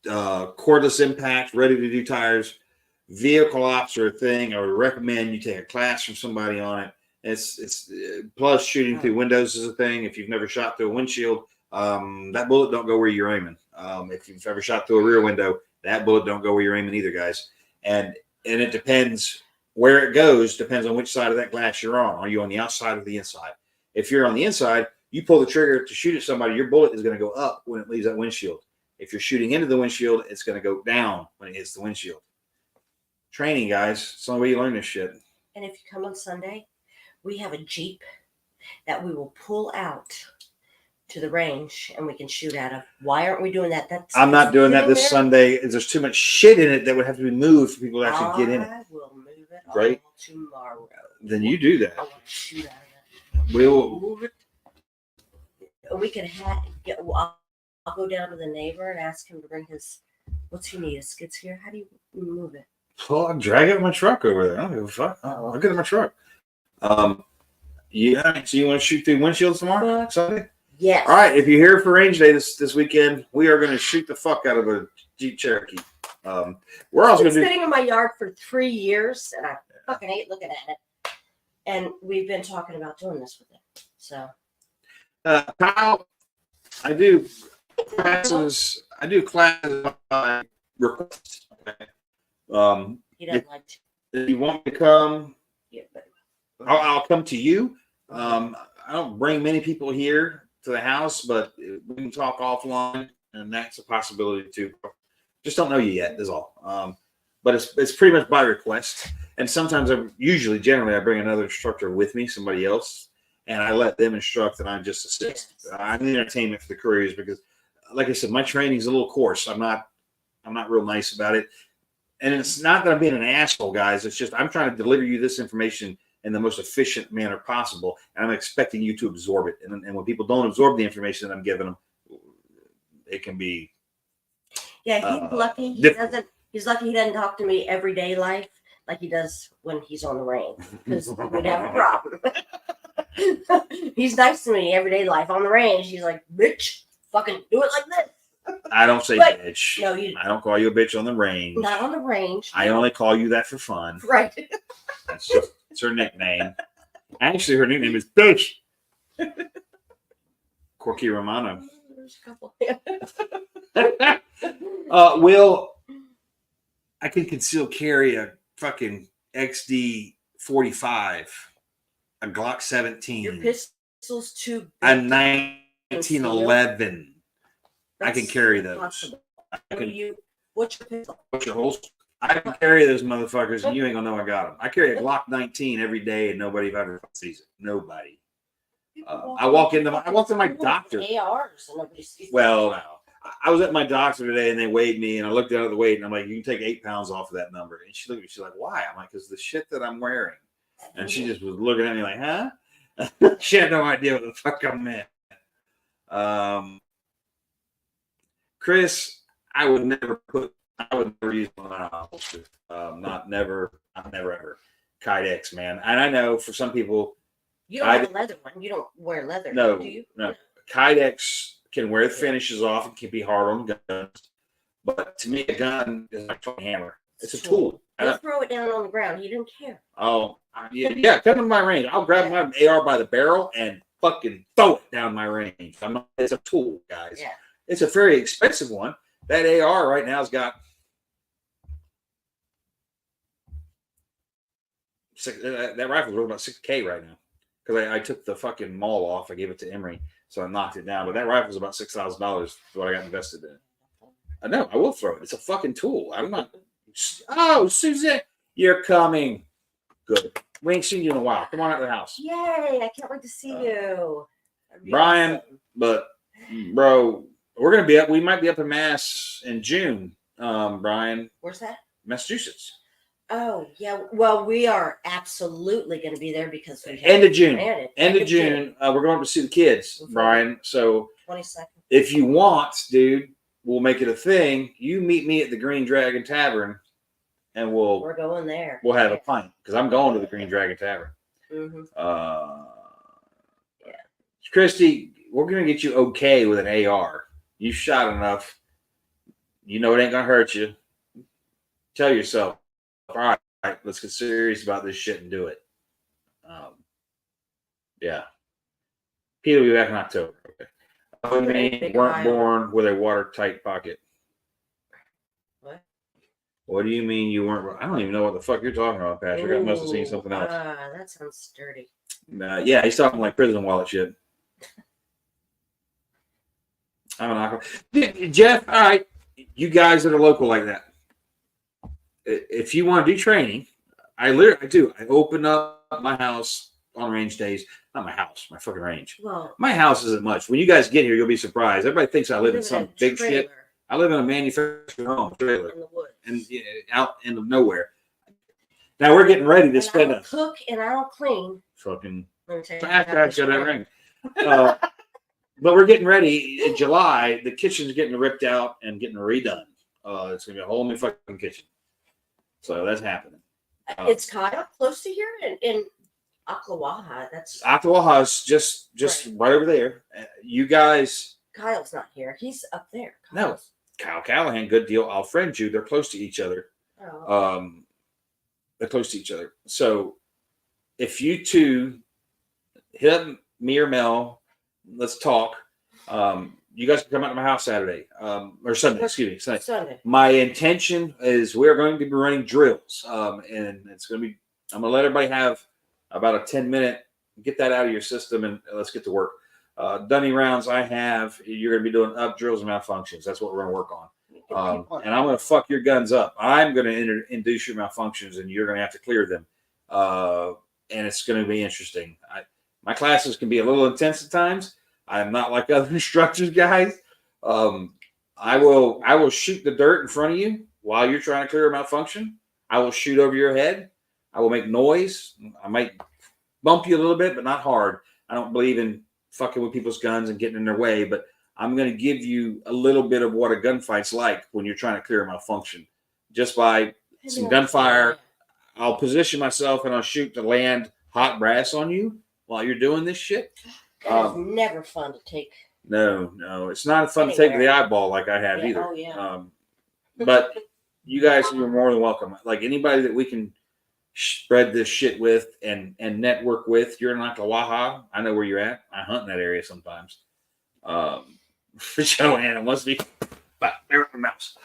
cordless impact, ready to do tires. Vehicle ops are a thing. I would recommend you take a class from somebody on it. It's plus shooting through windows is a thing. If you've never shot through a windshield, that bullet don't go where you're aiming. If you've ever shot through a rear window, that bullet don't go where you're aiming either, guys. And it depends where it goes, depends on which side of that glass you're on. Are you on the outside or the inside? If you're on the inside, you pull the trigger to shoot at somebody, your bullet is going to go up when it leaves that windshield. If you're shooting into the windshield, it's going to go down when it hits the windshield. Training, guys. It's the only way you learn this shit. And if you come on Sunday, we have a Jeep that we will pull out to the range and we can shoot out of. Why aren't we doing that? I'm not doing that this Sunday. There's too much shit in it that would have to be moved for people to actually get in it. I will move it all tomorrow. Then you do that. I want to shoot out of it. We'll move it. We could I'll go down to the neighbor and ask him to bring his, what's he need, a skid steer? How do you move it? Well, I'll drag it in my truck over there. I don't give a fuck. I'll get in my truck. Yeah, so you want to shoot through windshields tomorrow? Sunday? Yes. All right, if you're here for range day this weekend, we are going to shoot the fuck out of a Jeep Cherokee. We're also going to sitting in my yard for 3 years, and I fucking hate looking at it. And we've been talking about doing this with it. So, Kyle, I do classes by request. Okay. he doesn't like to. If you want me to come, Yeah, but I'll come to you. I don't bring many people here to the house, but we can talk offline, and that's a possibility too. Just don't know you yet, is all. But it's pretty much by request. And sometimes generally I bring another instructor with me, somebody else, and I let them instruct and I just assist. Yes. I'm the entertainment for the couriers because, like I said, my training's a little coarse. I'm not real nice about it. And it's not that I'm being an asshole, guys. It's just I'm trying to deliver you this information in the most efficient manner possible, and I'm expecting you to absorb it. And when people don't absorb the information that I'm giving them, it can be. yeah, he's lucky. He's lucky he doesn't talk to me everyday life like he does when he's on the range, because we'd have a problem. He's nice to me everyday life. On the range, he's like, bitch, fucking do it like this. I don't say bitch. No, you. I don't call you a bitch on the range. Not on the range. I only call you that for fun. Right. It's her nickname. Actually, her nickname is Bitch. Corky Romano. There's a couple. Will, I can conceal carry a fucking XD 45, a Glock 17, Your pistol's too big. a 1911. I can carry those. Possible. What's your pistol? What's your holster? I can carry those motherfuckers, and you ain't gonna know I got them. I carry a Glock 19 every day, and nobody ever sees it. Nobody. I walk into my doctor. ARs and nobody sees. Well, no. I was at my doctor today, and they weighed me, and I looked down at the weight, and I'm like, "You can take 8 pounds off of that number." And she looked at me. She's like, "Why?" I'm like, "Because the shit that I'm wearing." And she just was looking at me like, "Huh?" She had no idea what the fuck I meant. Chris, I would never use one on a holster. Never ever. Kydex, man. And I know for some people, you don't have a leather one. You don't wear leather, no, do you? No. Kydex can wear the finishes off and can be hard on guns. But to me, a gun is like a hammer. It's a tool. He'll throw it down on the ground. He didn't care. Oh, yeah, come to my range. I'll grab my AR by the barrel and fucking throw it down my range. It's a tool, guys. Yeah. It's a very expensive one. That AR right now has got that rifle's worth about $6,000 right now because I took the fucking maul off. I gave it to Emery, so I knocked it down. But that rifle's about $6,000 for what I got invested in. I know I will throw it. It's a fucking tool. I'm not. Oh, Suzanne, you're coming. Good. We ain't seen you in a while. Come on out of the house. Yay! I can't wait to see you, Brian. Awesome. But bro, we're gonna be up. We might be up in Mass in June. Brian. Where's that? Massachusetts. Oh yeah. Well, we are absolutely going to be there because we End of June. End of June. We're going to see the kids, Brian. So 22nd. If you want, dude, we'll make it a thing. You meet me at the Green Dragon Tavern, and we're going there. We'll have a pint because I'm going to the Green Dragon Tavern. Mm-hmm. Yeah, Christy, we're gonna get you okay with an AR. You shot enough. You know it ain't gonna hurt you. Tell yourself, all right, let's get serious about this shit and do it. Yeah. Peter will be back in October. Okay. You weren't born with a watertight pocket. What? What do you mean you weren't? I don't even know what the fuck you're talking about, Patrick. I must have seen something else. That sounds dirty. Yeah, he's talking like prison wallet shit. I'm an aqua. Jeff, all right. You guys that are local like that, if you want to do training, I do. I open up my house on range days. Not my house, my fucking range. Well, my house isn't much. When you guys get here, you'll be surprised. Everybody thinks I live in some big shit. I live in a manufactured home trailer in the woods and out in the nowhere. Now we're getting ready to spend I don't cook and I don't clean. Fucking. Let me tell you, After I got that ring. But we're getting ready in July. The kitchen's getting ripped out and getting redone. It's gonna be a whole new fucking kitchen. So that's happening. It's Kyle close to here in Ocklawaha. That's Ocklawaha's just right over there. You guys. Kyle's not here. He's up there. No, Kyle Callahan, good deal. I'll friend you. They're close to each other. Oh. They're close to each other. So if you two hit up me or Mel, let's talk. You guys can come out to my house Saturday or Sunday. Excuse me, Sunday. My intention is we're going to be running drills, and it's going to be. I'm going to let everybody have about a 10-minute. Get that out of your system, and let's get to work. Dunny rounds. You're going to be doing up drills and malfunctions. That's what we're going to work on. And I'm going to fuck your guns up. I'm going to induce your malfunctions, and you're going to have to clear them. And it's going to be interesting. My classes can be a little intense at times. I'm not like other instructors, guys. I will shoot the dirt in front of you while you're trying to clear a malfunction. I will shoot over your head. I will make noise. I might bump you a little bit, but not hard. I don't believe in fucking with people's guns and getting in their way, but I'm going to give you a little bit of what a gunfight's like when you're trying to clear a malfunction. Just by some gunfire, I'll position myself and I'll shoot to land hot brass on you while you're doing this shit. It's never fun to take. No, it's not fun to take to the eyeball like I have either. Oh yeah. But you guys are more than welcome. Like anybody that we can spread this shit with and network with. You're in Ocklawaha. I know where you're at. I hunt in that area sometimes. Joanna must be there with the mouse.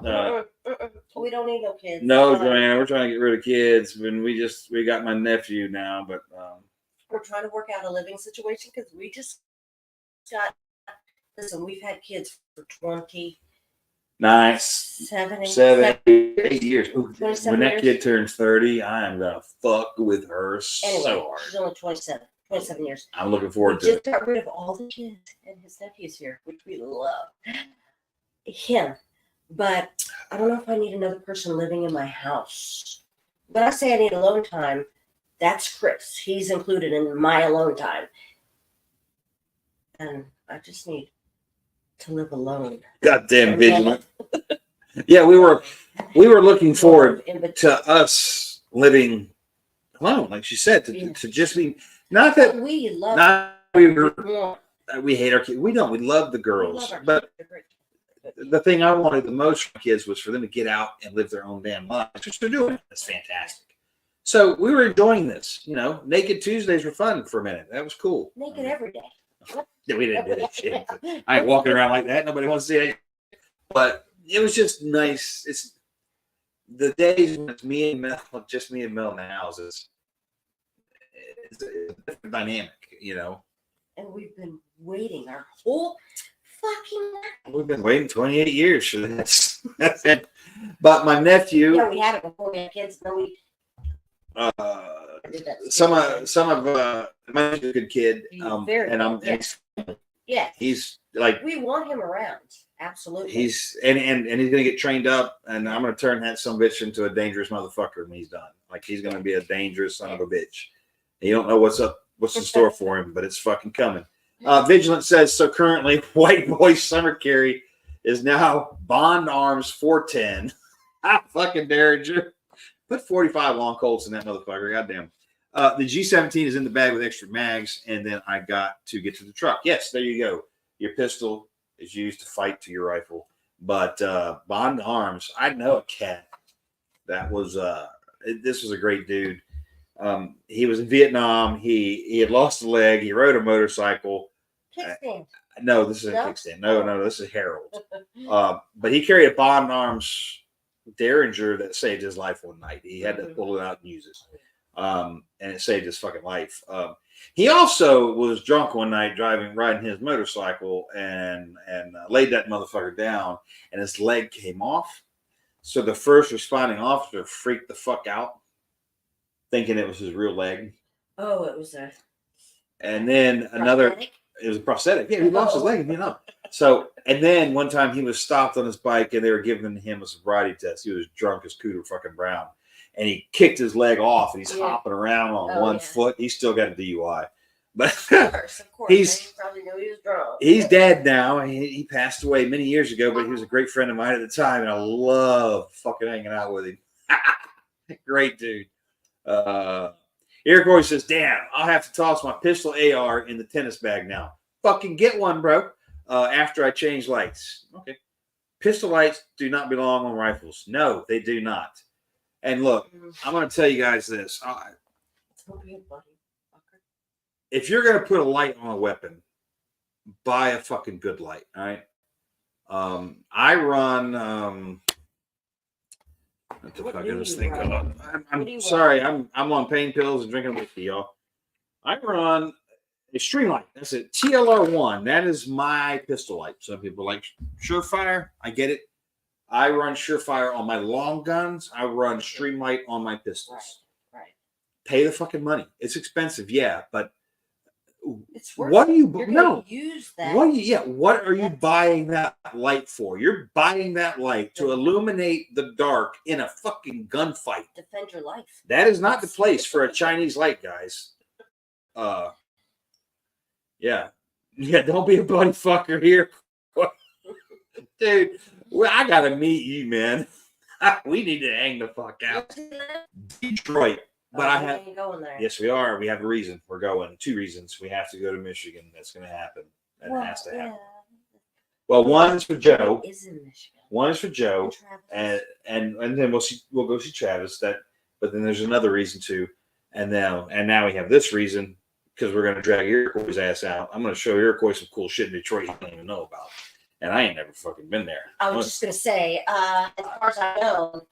We don't need no kids. No, Joanna, we're trying to get rid of kids. When we got my nephew now, but we're trying to work out a living situation because we just got. Listen, we've had kids for 20. Nice. 7, 8 years. Ooh, when that years. kid turns 30, I am gonna fuck with her so hard. She's only 27 years. I'm looking forward to just got rid of all the kids and his nephews here, which we love him. But I don't know if I need another person living in my house. When I say I need alone time, that's Chris. He's included in my alone time. And I just need to live alone. Goddamn vigilant. Yeah, we were looking forward to us living alone, like she said, to just be not that we love. Not we hate our kids. We don't. We love the girls, but the thing I wanted the most from kids was for them to get out and live their own damn lives, which they're doing. That's fantastic. So we were enjoying this. Naked Tuesdays were fun for a minute. That was cool. Naked every day. We didn't do that shit. I ain't walking around like that. Nobody wants to see it. But it was just nice. It's the days when it's me and Mel, just me and Mel in the house. It's a different dynamic, And we've been waiting our whole fucking life. We've been waiting 28 years for this. That's it. But my nephew. Yeah, we had it before we had kids. Then we. Some of my a good kid. He's like, we want him around. Absolutely. He's gonna get trained up, and I'm gonna turn that son of a bitch into a dangerous motherfucker when he's done. Like, he's gonna be a dangerous son of a bitch. And you don't know what's in store for him, but it's fucking coming. Vigilant says, so currently white boy summer carry is now Bond Arms 410. Fucking Derringer. Put 45 long Colts in that motherfucker. Goddamn. The G17 is in the bag with extra mags, and then I got to get to the truck. Yes, there you go. Your pistol is used to fight to your rifle. But Bond Arms, I know a cat that was this was a great dude. He was in Vietnam. He had lost a leg. He rode a motorcycle. Kickstand. No, this isn't kickstand. No, this is Harold. But he carried a Bond Arms Derringer that saved his life one night. He had to pull it out and use it. And it saved his fucking life. He also was drunk one night riding his motorcycle and laid that motherfucker down, and his leg came off. So the first responding officer freaked the fuck out, thinking it was his real leg. Oh, it was a. And then it was a prosthetic. Yeah, he lost his leg, So, and then one time he was stopped on his bike and they were giving him a sobriety test. He was drunk as Cooter fucking Brown. And he kicked his leg off and he's hopping around on one foot. He's still got a DUI. But of course. They probably knew he was drunk. He's dead now. He passed away many years ago, but he was a great friend of mine at the time, and I love fucking hanging out with him. Great dude. Iroquois says, damn, I'll have to toss my pistol AR in the tennis bag now. Fucking get one, bro. After I change lights. Okay. Pistol lights do not belong on rifles. No, they do not. And look, I'm going to tell you guys this. If you're going to put a light on a weapon, buy a fucking good light. All right. I run. What the fuck is this thing called? I'm sorry. I'm on pain pills and drinking whiskey, y'all. I run a string light. That's it. TLR1. That is my pistol light. Some people like Surefire. I get it. I run Surefire on my long guns. I run Streamlight on my pistols. Right. Pay the fucking money. It's expensive, yeah, but it's worth what are you use that? What are you buying that light for? You're buying that light to illuminate the dark in a fucking gunfight. Defend your life. That is not the place for a Chinese light, guys. Yeah, don't be a bloody fucker here. Dude, well, I gotta meet you, man. We need to hang the fuck out. Detroit. But I have. Yes, we are. We have a reason. We're going. 2 reasons. We have to go to Michigan. That's going to happen. That has to happen. Well, one is for Joe. One is for Joe, and then we'll go see Travis. But then there's another reason too, and now we have this reason because we're going to drag Iroquois' ass out. I'm going to show Iroquois some cool shit in Detroit he don't even know about, and I ain't never fucking been there. I was just going to say, as far as I know.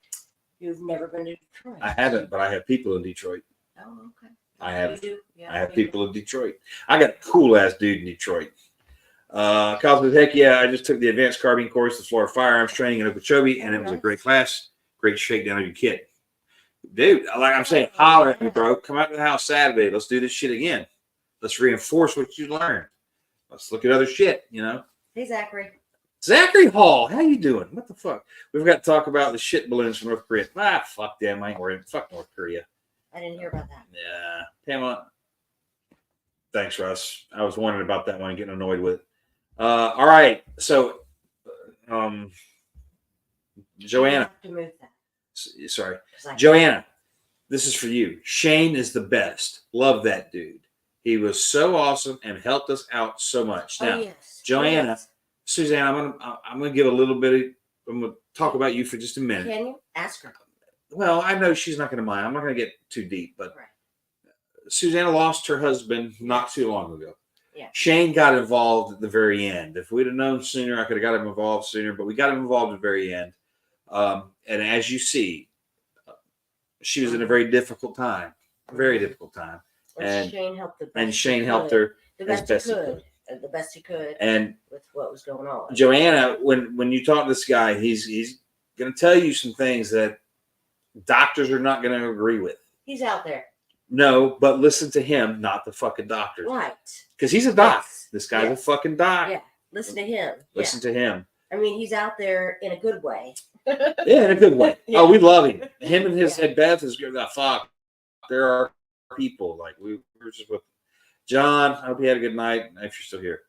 You've never been to Detroit. I haven't, but I have people in Detroit. Oh, okay. I have people in Detroit. I got a cool ass dude in Detroit. Kyle says, heck yeah, I just took the advanced carbine course to Florida Firearms Training in Okeechobee, and it was a great class. Great shakedown of your kit. Dude, like I'm saying, holler at me, bro. Come out to the house Saturday. Let's do this shit again. Let's reinforce what you learned. Let's look at other shit, Hey, Zachary. Zachary Hall, how you doing? What the fuck? We've got to talk about the shit balloons from North Korea. Fuck them. I ain't worried. Fuck North Korea. I didn't hear about that. Yeah. Pamela. Thanks, Russ. I was wondering about that one and getting annoyed with it. All right. So, Joanna. To move that. Sorry. Joanna, this is for you. Shane is the best. Love that dude. He was so awesome and helped us out so much. Now, yes. Joanna. Yes. Suzanne, I'm gonna give a little bit. I'm gonna talk about you for just a minute. Can you ask her? well, I know she's not going to mind. I'm not going to get too deep, but Susanna lost her husband not too long ago. Yeah. Shane got involved at the very end. If we'd have known sooner, I could have got him involved sooner, but we got him involved at the very end. And as you see, she was in a very difficult time. Very difficult time. And Shane helped her the as best best he he could. The best he could. And with what was going on. Joanna, when you talk to this guy, he's going to tell you some things that doctors are not going to agree with. He's out there. No, but listen to him, not the fucking doctors. Right. Because he's a doc. Yes. This guy's a fucking doc. Yeah. Listen to him. Listen to him. I mean, he's out there in a good way. Yeah, in a good way. Yeah. Oh, we love him. Him and his and Beth is good. Fuck. There are people like we were just with John. I hope you had a good night. If you're still here.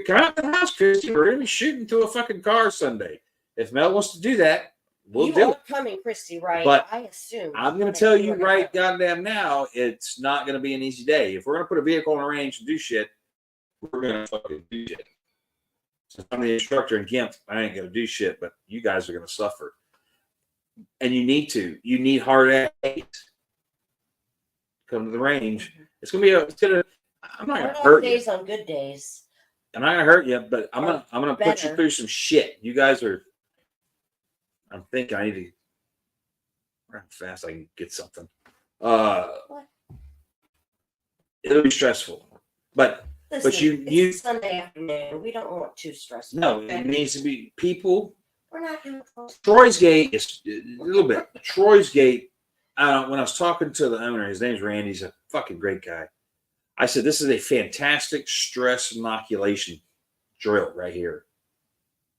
Come out to the house, Christy. We're gonna be shooting to a fucking car Sunday. If Mel wants to do that, we'll do it. Coming, Christy, right? But I assume. I'm gonna tell you right goddamn now, it's not gonna be an easy day. If we're gonna put a vehicle on a range and do shit, we're gonna fucking do shit. Since I'm the instructor in GIMP, I ain't gonna do shit, but you guys are gonna suffer. And you need to. You need hard days. Come to the range. It's gonna be I'm not gonna hurt you. On good days. I'm not gonna hurt you, but I'm gonna put you through some shit. You guys are. I'm thinking I need to. How fast I can get something. It'll be stressful, but Listen, it's Sunday afternoon. We don't want too stressful. No, it needs to be people. We're not doing Troy's Gate is a little bit. Troy's Gate. When I was talking to the owner, his name's Randy. He's a fucking great guy. I said, this is a fantastic stress inoculation drill right here.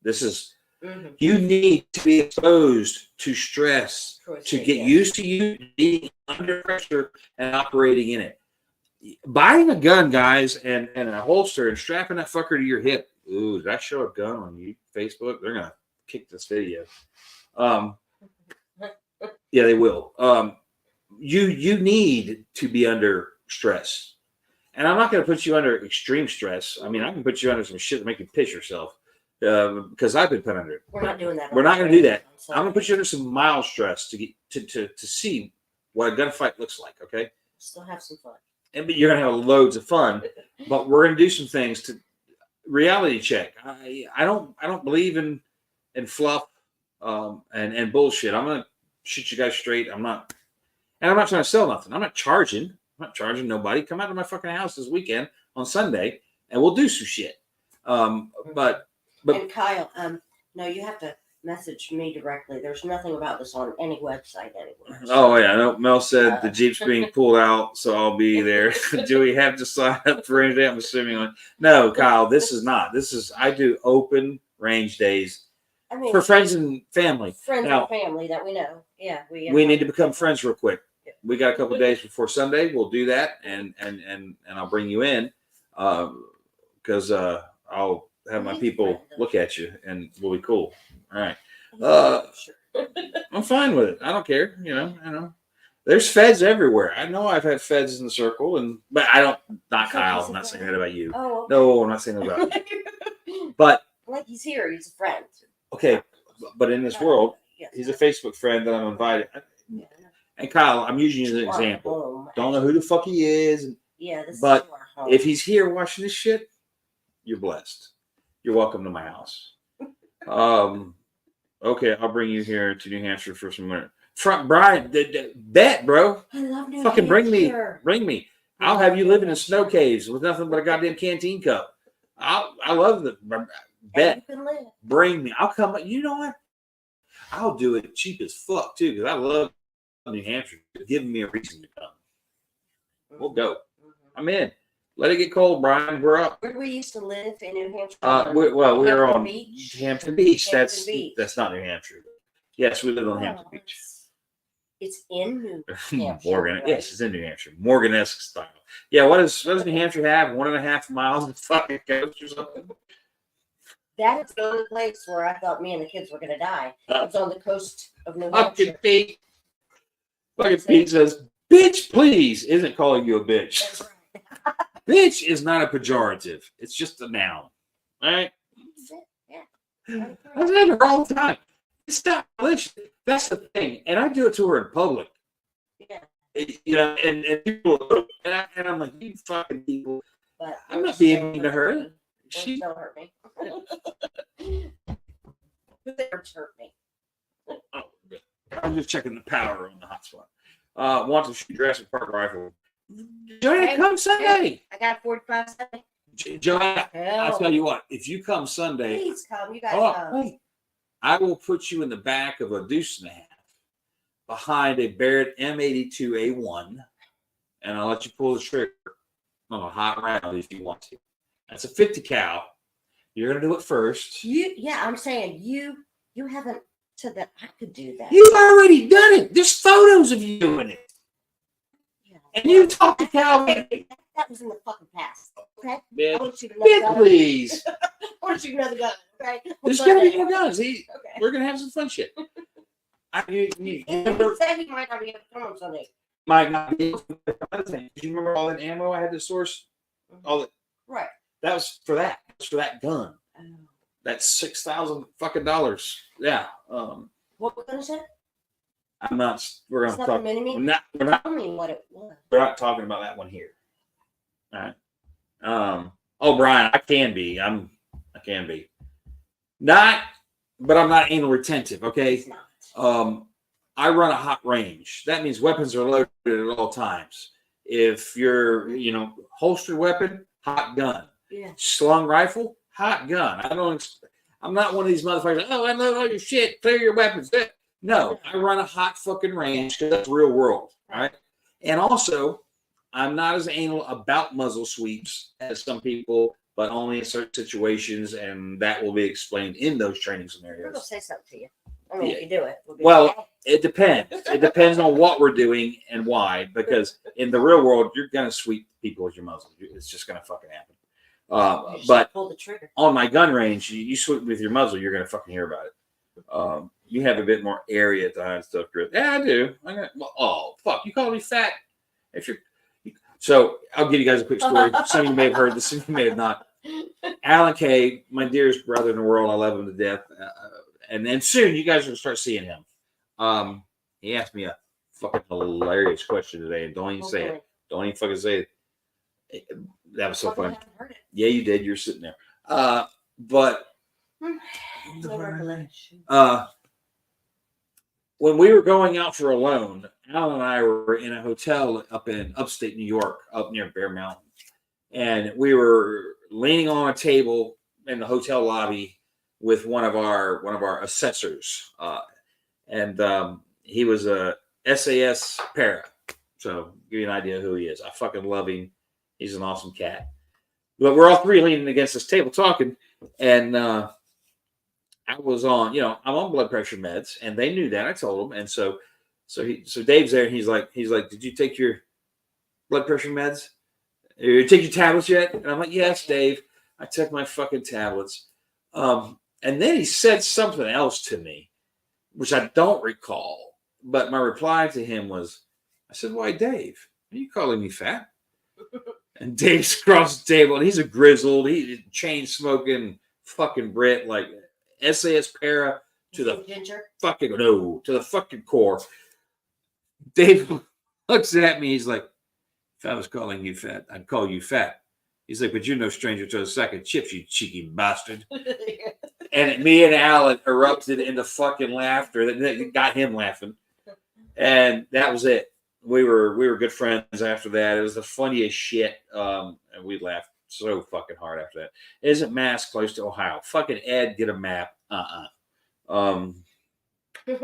This is, you need to be exposed to stress to get used to you being under pressure and operating in it. Buying a gun, guys, and a holster and strapping that fucker to your hip. Ooh, did I show a gun on you, Facebook? They're going to kick this video. Yeah, they will. You need to be under stress. And I'm not going to put you under extreme stress. I mean, I can put you under some shit to make you piss yourself because I've been put under it. We're not doing that. We're not going to do that. I'm going to put you under some mild stress to get to see what a gunfight looks like. Okay. Still have some fun. But you're going to have loads of fun. But we're going to do some things to reality check. I don't believe in fluff and bullshit. I'm going to shoot you guys straight. I'm not trying to sell nothing. I'm not charging. I'm not charging nobody. Come out to my fucking house this weekend on Sunday, and we'll do some shit. But and Kyle, no, you have to message me directly. There's nothing about this on any website anywhere. So. Oh yeah, no. Mel said the Jeep's being pulled out, so I'll be there. Do we have to sign up for anything? I'm assuming. No, Kyle, this is not. This is I do open range days. I mean, for friends and family. Friends and family that we know. Yeah, we need to become friends real quick. We got a couple of days before Sunday. We'll do that, and I'll bring you in because I'll have my people look at you, and we'll be cool. All right. I'm fine with it. I don't care. You know. There's feds everywhere. I know I've had feds in the circle, but I don't. Not Kyle. I'm not saying that about you. Oh. Okay. No, I'm not saying that about you. But like he's here. He's a friend. Okay, but in this world, he's a Facebook friend that I'm invited. Yeah. And Kyle, I'm using you as an example. Don't know who the fuck he is. Yeah, but if he's here watching this shit, you're blessed. You're welcome to my house. Okay, I'll bring you here to New Hampshire for some winter. Brian, bet, bro. I love New fucking Hampshire. Bring me. I'll have you living in snow caves with nothing but a goddamn canteen cup. I love the bet. Bring me. I'll come. You know what? I'll do it cheap as fuck too because I love New Hampshire. Giving me a reason to come. We'll go. I'm in. Let it get cold, Brian. We're up. Where we used to live in New Hampshire. We're on Beach. Hampton Beach. Beach. That's not New Hampshire. Yes, we live on Hampton Beach. It's in New Hampshire. Morgan. Right? Yes, it's in New Hampshire. Morgan-esque style. Yeah. What does New Hampshire have? 1.5 miles of fucking coast or something? That is the only place where I thought me and the kids were going to die. It's on the coast of New Hampshire. Fucking Pete says, "Bitch, please," isn't calling you a bitch. That's right. Bitch is not a pejorative. It's just a noun. All right? Yeah. I say it all the time. It's not malicious. That's the thing. And I do it to her in public. Yeah. You know, and people look, and I'm like, you fucking people. But I'm not being mean to her. She don't hurt me. Who hurt me? Oh, I'm just checking the power on the hotspot. Want to shoot Jurassic Park rifle. Joanna, come Sunday. I got 45 Sunday. Joanna, I'll tell you what, if you come Sunday, please come. You guys come. Wait, I will put you in the back of a deuce and a half behind a Barrett M82A1, and I'll let you pull the trigger on a hot round if you want to. That's a 50 cal. You're gonna do it first. I'm saying you haven't said that I could do that. You've already done it. There's photos of you doing it. Yeah. And you talked to Calvin. That was in the fucking past. Okay? Bitch, I want you to know please. I want you to know the gun. Okay? There's gonna be more guns. We're gonna have some fun shit. He said he might not be able to come on Sunday. Might not be able to. Do you remember all that ammo I had to source? All that. Right. That was for that. That's for that gun. Oh. That's $6,000 fucking dollars. Yeah. What gun is it? I'm not. We're gonna talk. We're not. Tell me what it was. We're not talking about that one here. All right. Oh, Brian, I can be. I can be. Not, but I'm not anal retentive. Okay. It's not. I run a hot range. That means weapons are loaded at all times. If you're, holstered weapon, hot gun. Yeah. Slung rifle, hot gun. I'm not one of these motherfuckers. Oh, I love all your shit. Clear your weapons. No, I run a hot fucking range because that's real world. Right. And also, I'm not as anal about muzzle sweeps as some people, but only in certain situations, and that will be explained in those training scenarios. We're gonna say something to you. I mean, if you do it. It depends. It depends on what we're doing and why. Because in the real world, you're gonna sweep people with your muzzle. It's just gonna fucking happen. But pull the trigger. On my gun range, you sweep with your muzzle, you're gonna fucking hear about it. You have a bit more area to hide stuff, Chris. Yeah, I do. Oh fuck! You call me fat? So I'll give you guys a quick story. Some of you may have heard this, some of you may have not. Alan Kay, my dearest brother in the world, I love him to death. And then soon you guys are gonna start seeing him. He asked me a fucking hilarious question today, and don't even say it. Don't even fucking say it. That was so funny. Yeah, you did. You're sitting there. But when we were going out for a loan, Alan and I were in a hotel up in upstate New York, up near Bear Mountain, and we were leaning on a table in the hotel lobby with one of our assessors, and he was a SAS para. So give you an idea who he is. I fucking love him. He's an awesome cat. But we're all three leaning against this table talking, and I was on, I'm on blood pressure meds, and they knew that. I told them, and so Dave's there, and he's like, did you take your blood pressure meds? You take your tablets yet? And I'm like, yes, Dave, I took my fucking tablets. And then he said something else to me, which I don't recall, but my reply to him was, I said, why, Dave? Are you calling me fat? And Dave's across the table, and he's a grizzled, he's chain smoking fucking Brit, like SAS para to the ginger? to the fucking core. Dave looks at me, he's like, if I was calling you fat, I'd call you fat. He's like, but you're no stranger to a sack of chips, you cheeky bastard. And me and Alan erupted into fucking laughter that got him laughing. And that was it. We were good friends after that. It was the funniest shit. And we laughed so fucking hard after that. Isn't Mass close to Ohio? Fucking Ed, get a map.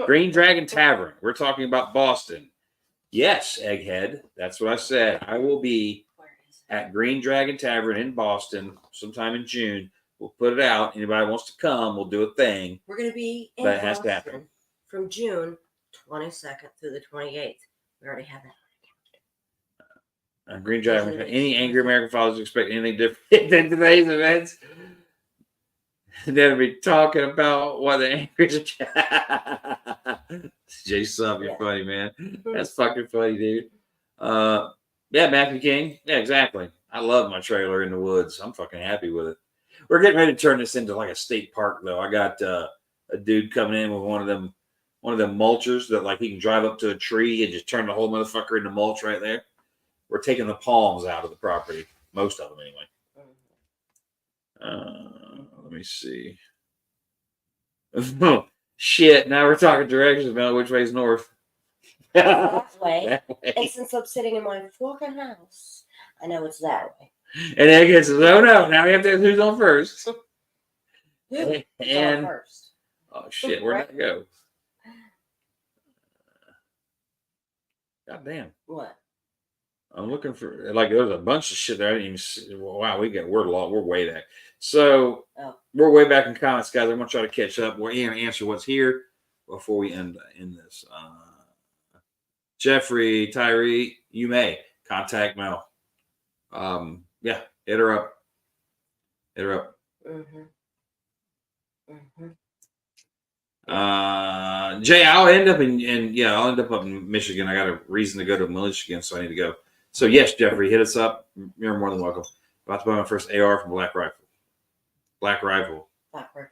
Green Dragon Tavern. We're talking about Boston. Yes, Egghead. That's what I said. I will be at Green Dragon Tavern in Boston sometime in June. We'll put it out. Anybody wants to come, we'll do a thing. We're going to be in Boston has to happen from June 22nd through the 28th. We already have that. Green Dragon. Any Angry American followers expect anything different than today's events? They'll be talking about what the Angry Jay Sub, you're funny, man. That's fucking funny, dude. Yeah, Matthew King. Yeah, exactly. I love my trailer in the woods. I'm fucking happy with it. We're getting ready to turn this into like a state park, though. I got a dude coming in with one of them mulchers that like he can drive up to a tree and just turn the whole motherfucker into mulch right there. We're taking the palms out of the property, most of them anyway. Let me see. Oh, shit, now we're talking directions about which way is north. That way. That way. And since I'm sitting in my fucking house, I know it's that way. And then it gets, oh no, now we have to ask who's on first. Who's And on first? oh shit, where'd that go? God damn. What? I'm looking for like there's a bunch of shit there. I didn't even see. Wow, we're way back. So we're way back in comments, guys. I'm gonna try to catch up. We're gonna answer what's here before we end this. Jeffrey, Tyree, you may contact Mel. Yeah, hit her up. Jay, I'll end up in Michigan. I got a reason to go to Michigan, so I need to go. So yes, Jeffrey, hit us up. You're more than welcome. About to buy my first AR from Black Rifle.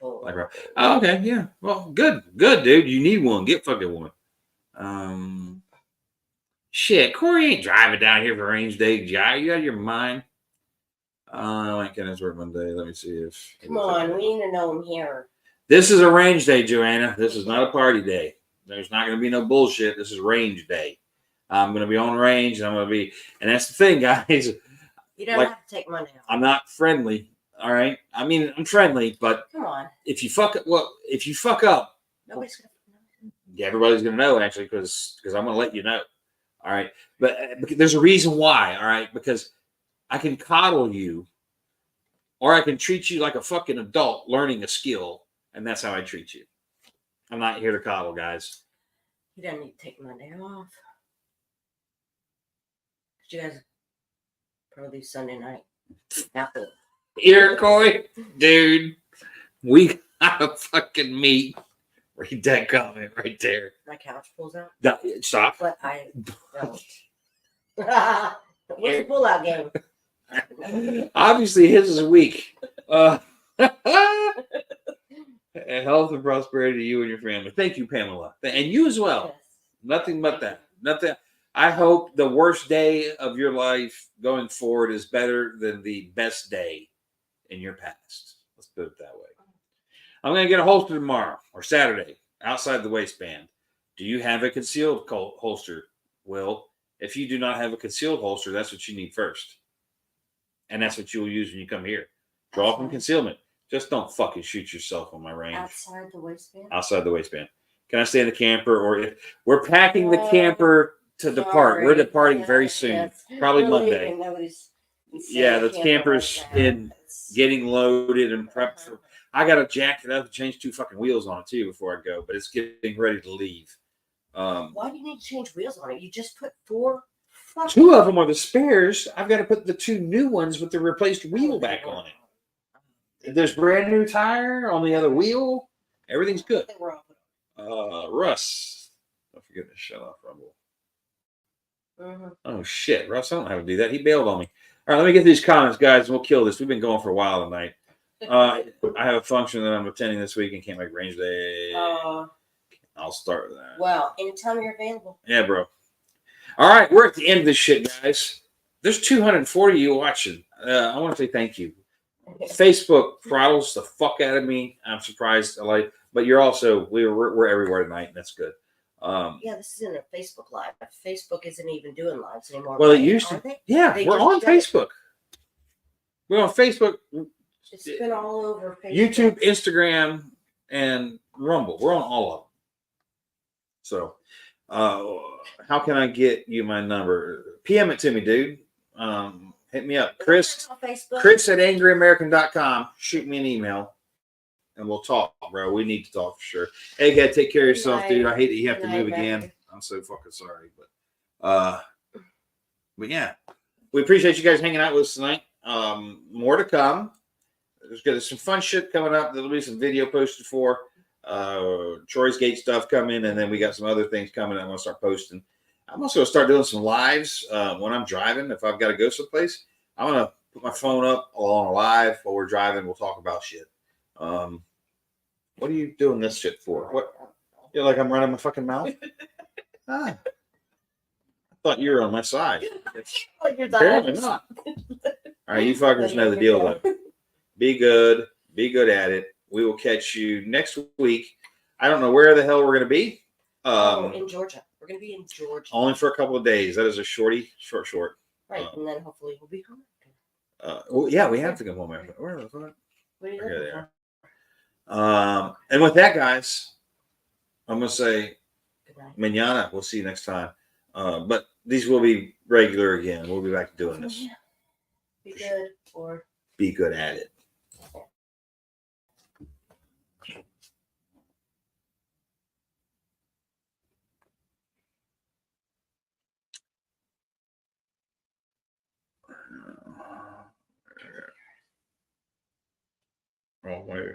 Oh, okay, yeah. Well, good, dude. You need one. Get fucking one. Shit, Corey ain't driving down here for range day. Guy, you out of your mind? I can't answer work Monday. Let me see if. Come on, we need to know him here. This is a range day, Joanna. This is not a party day. There's not going to be no bullshit. This is range day. I'm going to be on range, and and that's the thing, guys. You don't have to take money out. I'm not friendly. All right. I mean, I'm friendly, but come on. If you fuck up, nobody's going to know. Yeah, everybody's going to know actually, because I'm going to let you know. All right. But there's a reason why. All right. Because I can coddle you, or I can treat you like a fucking adult learning a skill, and that's how I treat you. I'm not here to coddle, guys. You don't need to take my day off. You guys probably Sunday night. Apple. Here, Corey, dude, we gotta fucking meet. Read that comment right there. My couch pulls out. No, stop. But I don't. What's the pull-out game? Obviously, his is weak. Health and prosperity to you and your family. Thank you, Pamela, and you as well. Yes. Nothing but that. Nothing. I hope the worst day of your life going forward is better than the best day in your past. Let's put it that way. I'm going to get a holster tomorrow or Saturday outside the waistband. Do you have a concealed holster? Will, if you do not have a concealed holster, that's what you need first. And that's what you'll use when you come here. Draw from concealment. Just don't fucking shoot yourself on my range. Outside the waistband? Outside the waistband. Can I stay in the camper? Or if we're packing the camper to depart. We're departing very soon. Probably Monday. Yeah, the camper's in getting loaded and prepped for. I got to jack it up and change 2 fucking wheels on it too before I go, but it's getting ready to leave. Why do you need to change wheels on it? You just put 4. 2 of them are the spares. I've got to put the 2 new ones with the replaced wheel back on it. There's brand new tire on the other wheel. Everything's good. Russ. Don't forget to shut off Rumble. Oh shit, Russ, I don't know how to do that. He bailed on me. All right, let me get these comments, guys, and we'll kill this. We've been going for a while tonight. I have a function that I'm attending this week and can't make range day. I'll start with that. Well, anytime you're available. Yeah, bro. All right, we're at the end of this shit, guys. There's 240 of you watching. I want to say thank you. Facebook throttles the fuck out of me. I'm surprised. But you're also we're everywhere tonight, and that's good. Yeah, this isn't a Facebook Live. Facebook isn't even doing lives anymore. Well, it used to. Yeah, we're on Facebook. We're on Facebook. It's been all over Facebook. YouTube, Instagram, and Rumble. We're on all of them. So, how can I get you my number? PM it to me, dude. Hit me up. Chris at angery-american.com. Shoot me an email. And we'll talk, bro. We need to talk for sure. Hey, guys, take care of yourself, dude. I hate that you have to move again. I'm so fucking sorry, but yeah, we appreciate you guys hanging out with us tonight. More to come. There's some fun shit coming up. There'll be some video posted for Troy's Gate stuff coming, and then we got some other things coming. I'm gonna start posting. I'm also gonna start doing some lives when I'm driving. If I've got to go someplace, I'm gonna put my phone up on a live while we're driving. We'll talk about shit. What are you doing this shit for? What? You're like I'm running my fucking mouth? I thought you were on my side. Apparently not. All right, you fuckers know the deal, though. Be good. Be good at it. We will catch you next week. I don't know where the hell we're going to be. In Georgia. We're going to be in Georgia. Only for a couple of days. That is a short. Right, and then hopefully we'll be home. Well, yeah, we have to go home after. Where the fuck? What are you Okay, looking there. And with that, guys, I'm going to say Good night. mañana. We'll see you next time. But these will be regular again. We'll be back to doing this. Be good or Be good at it. Oh, wait.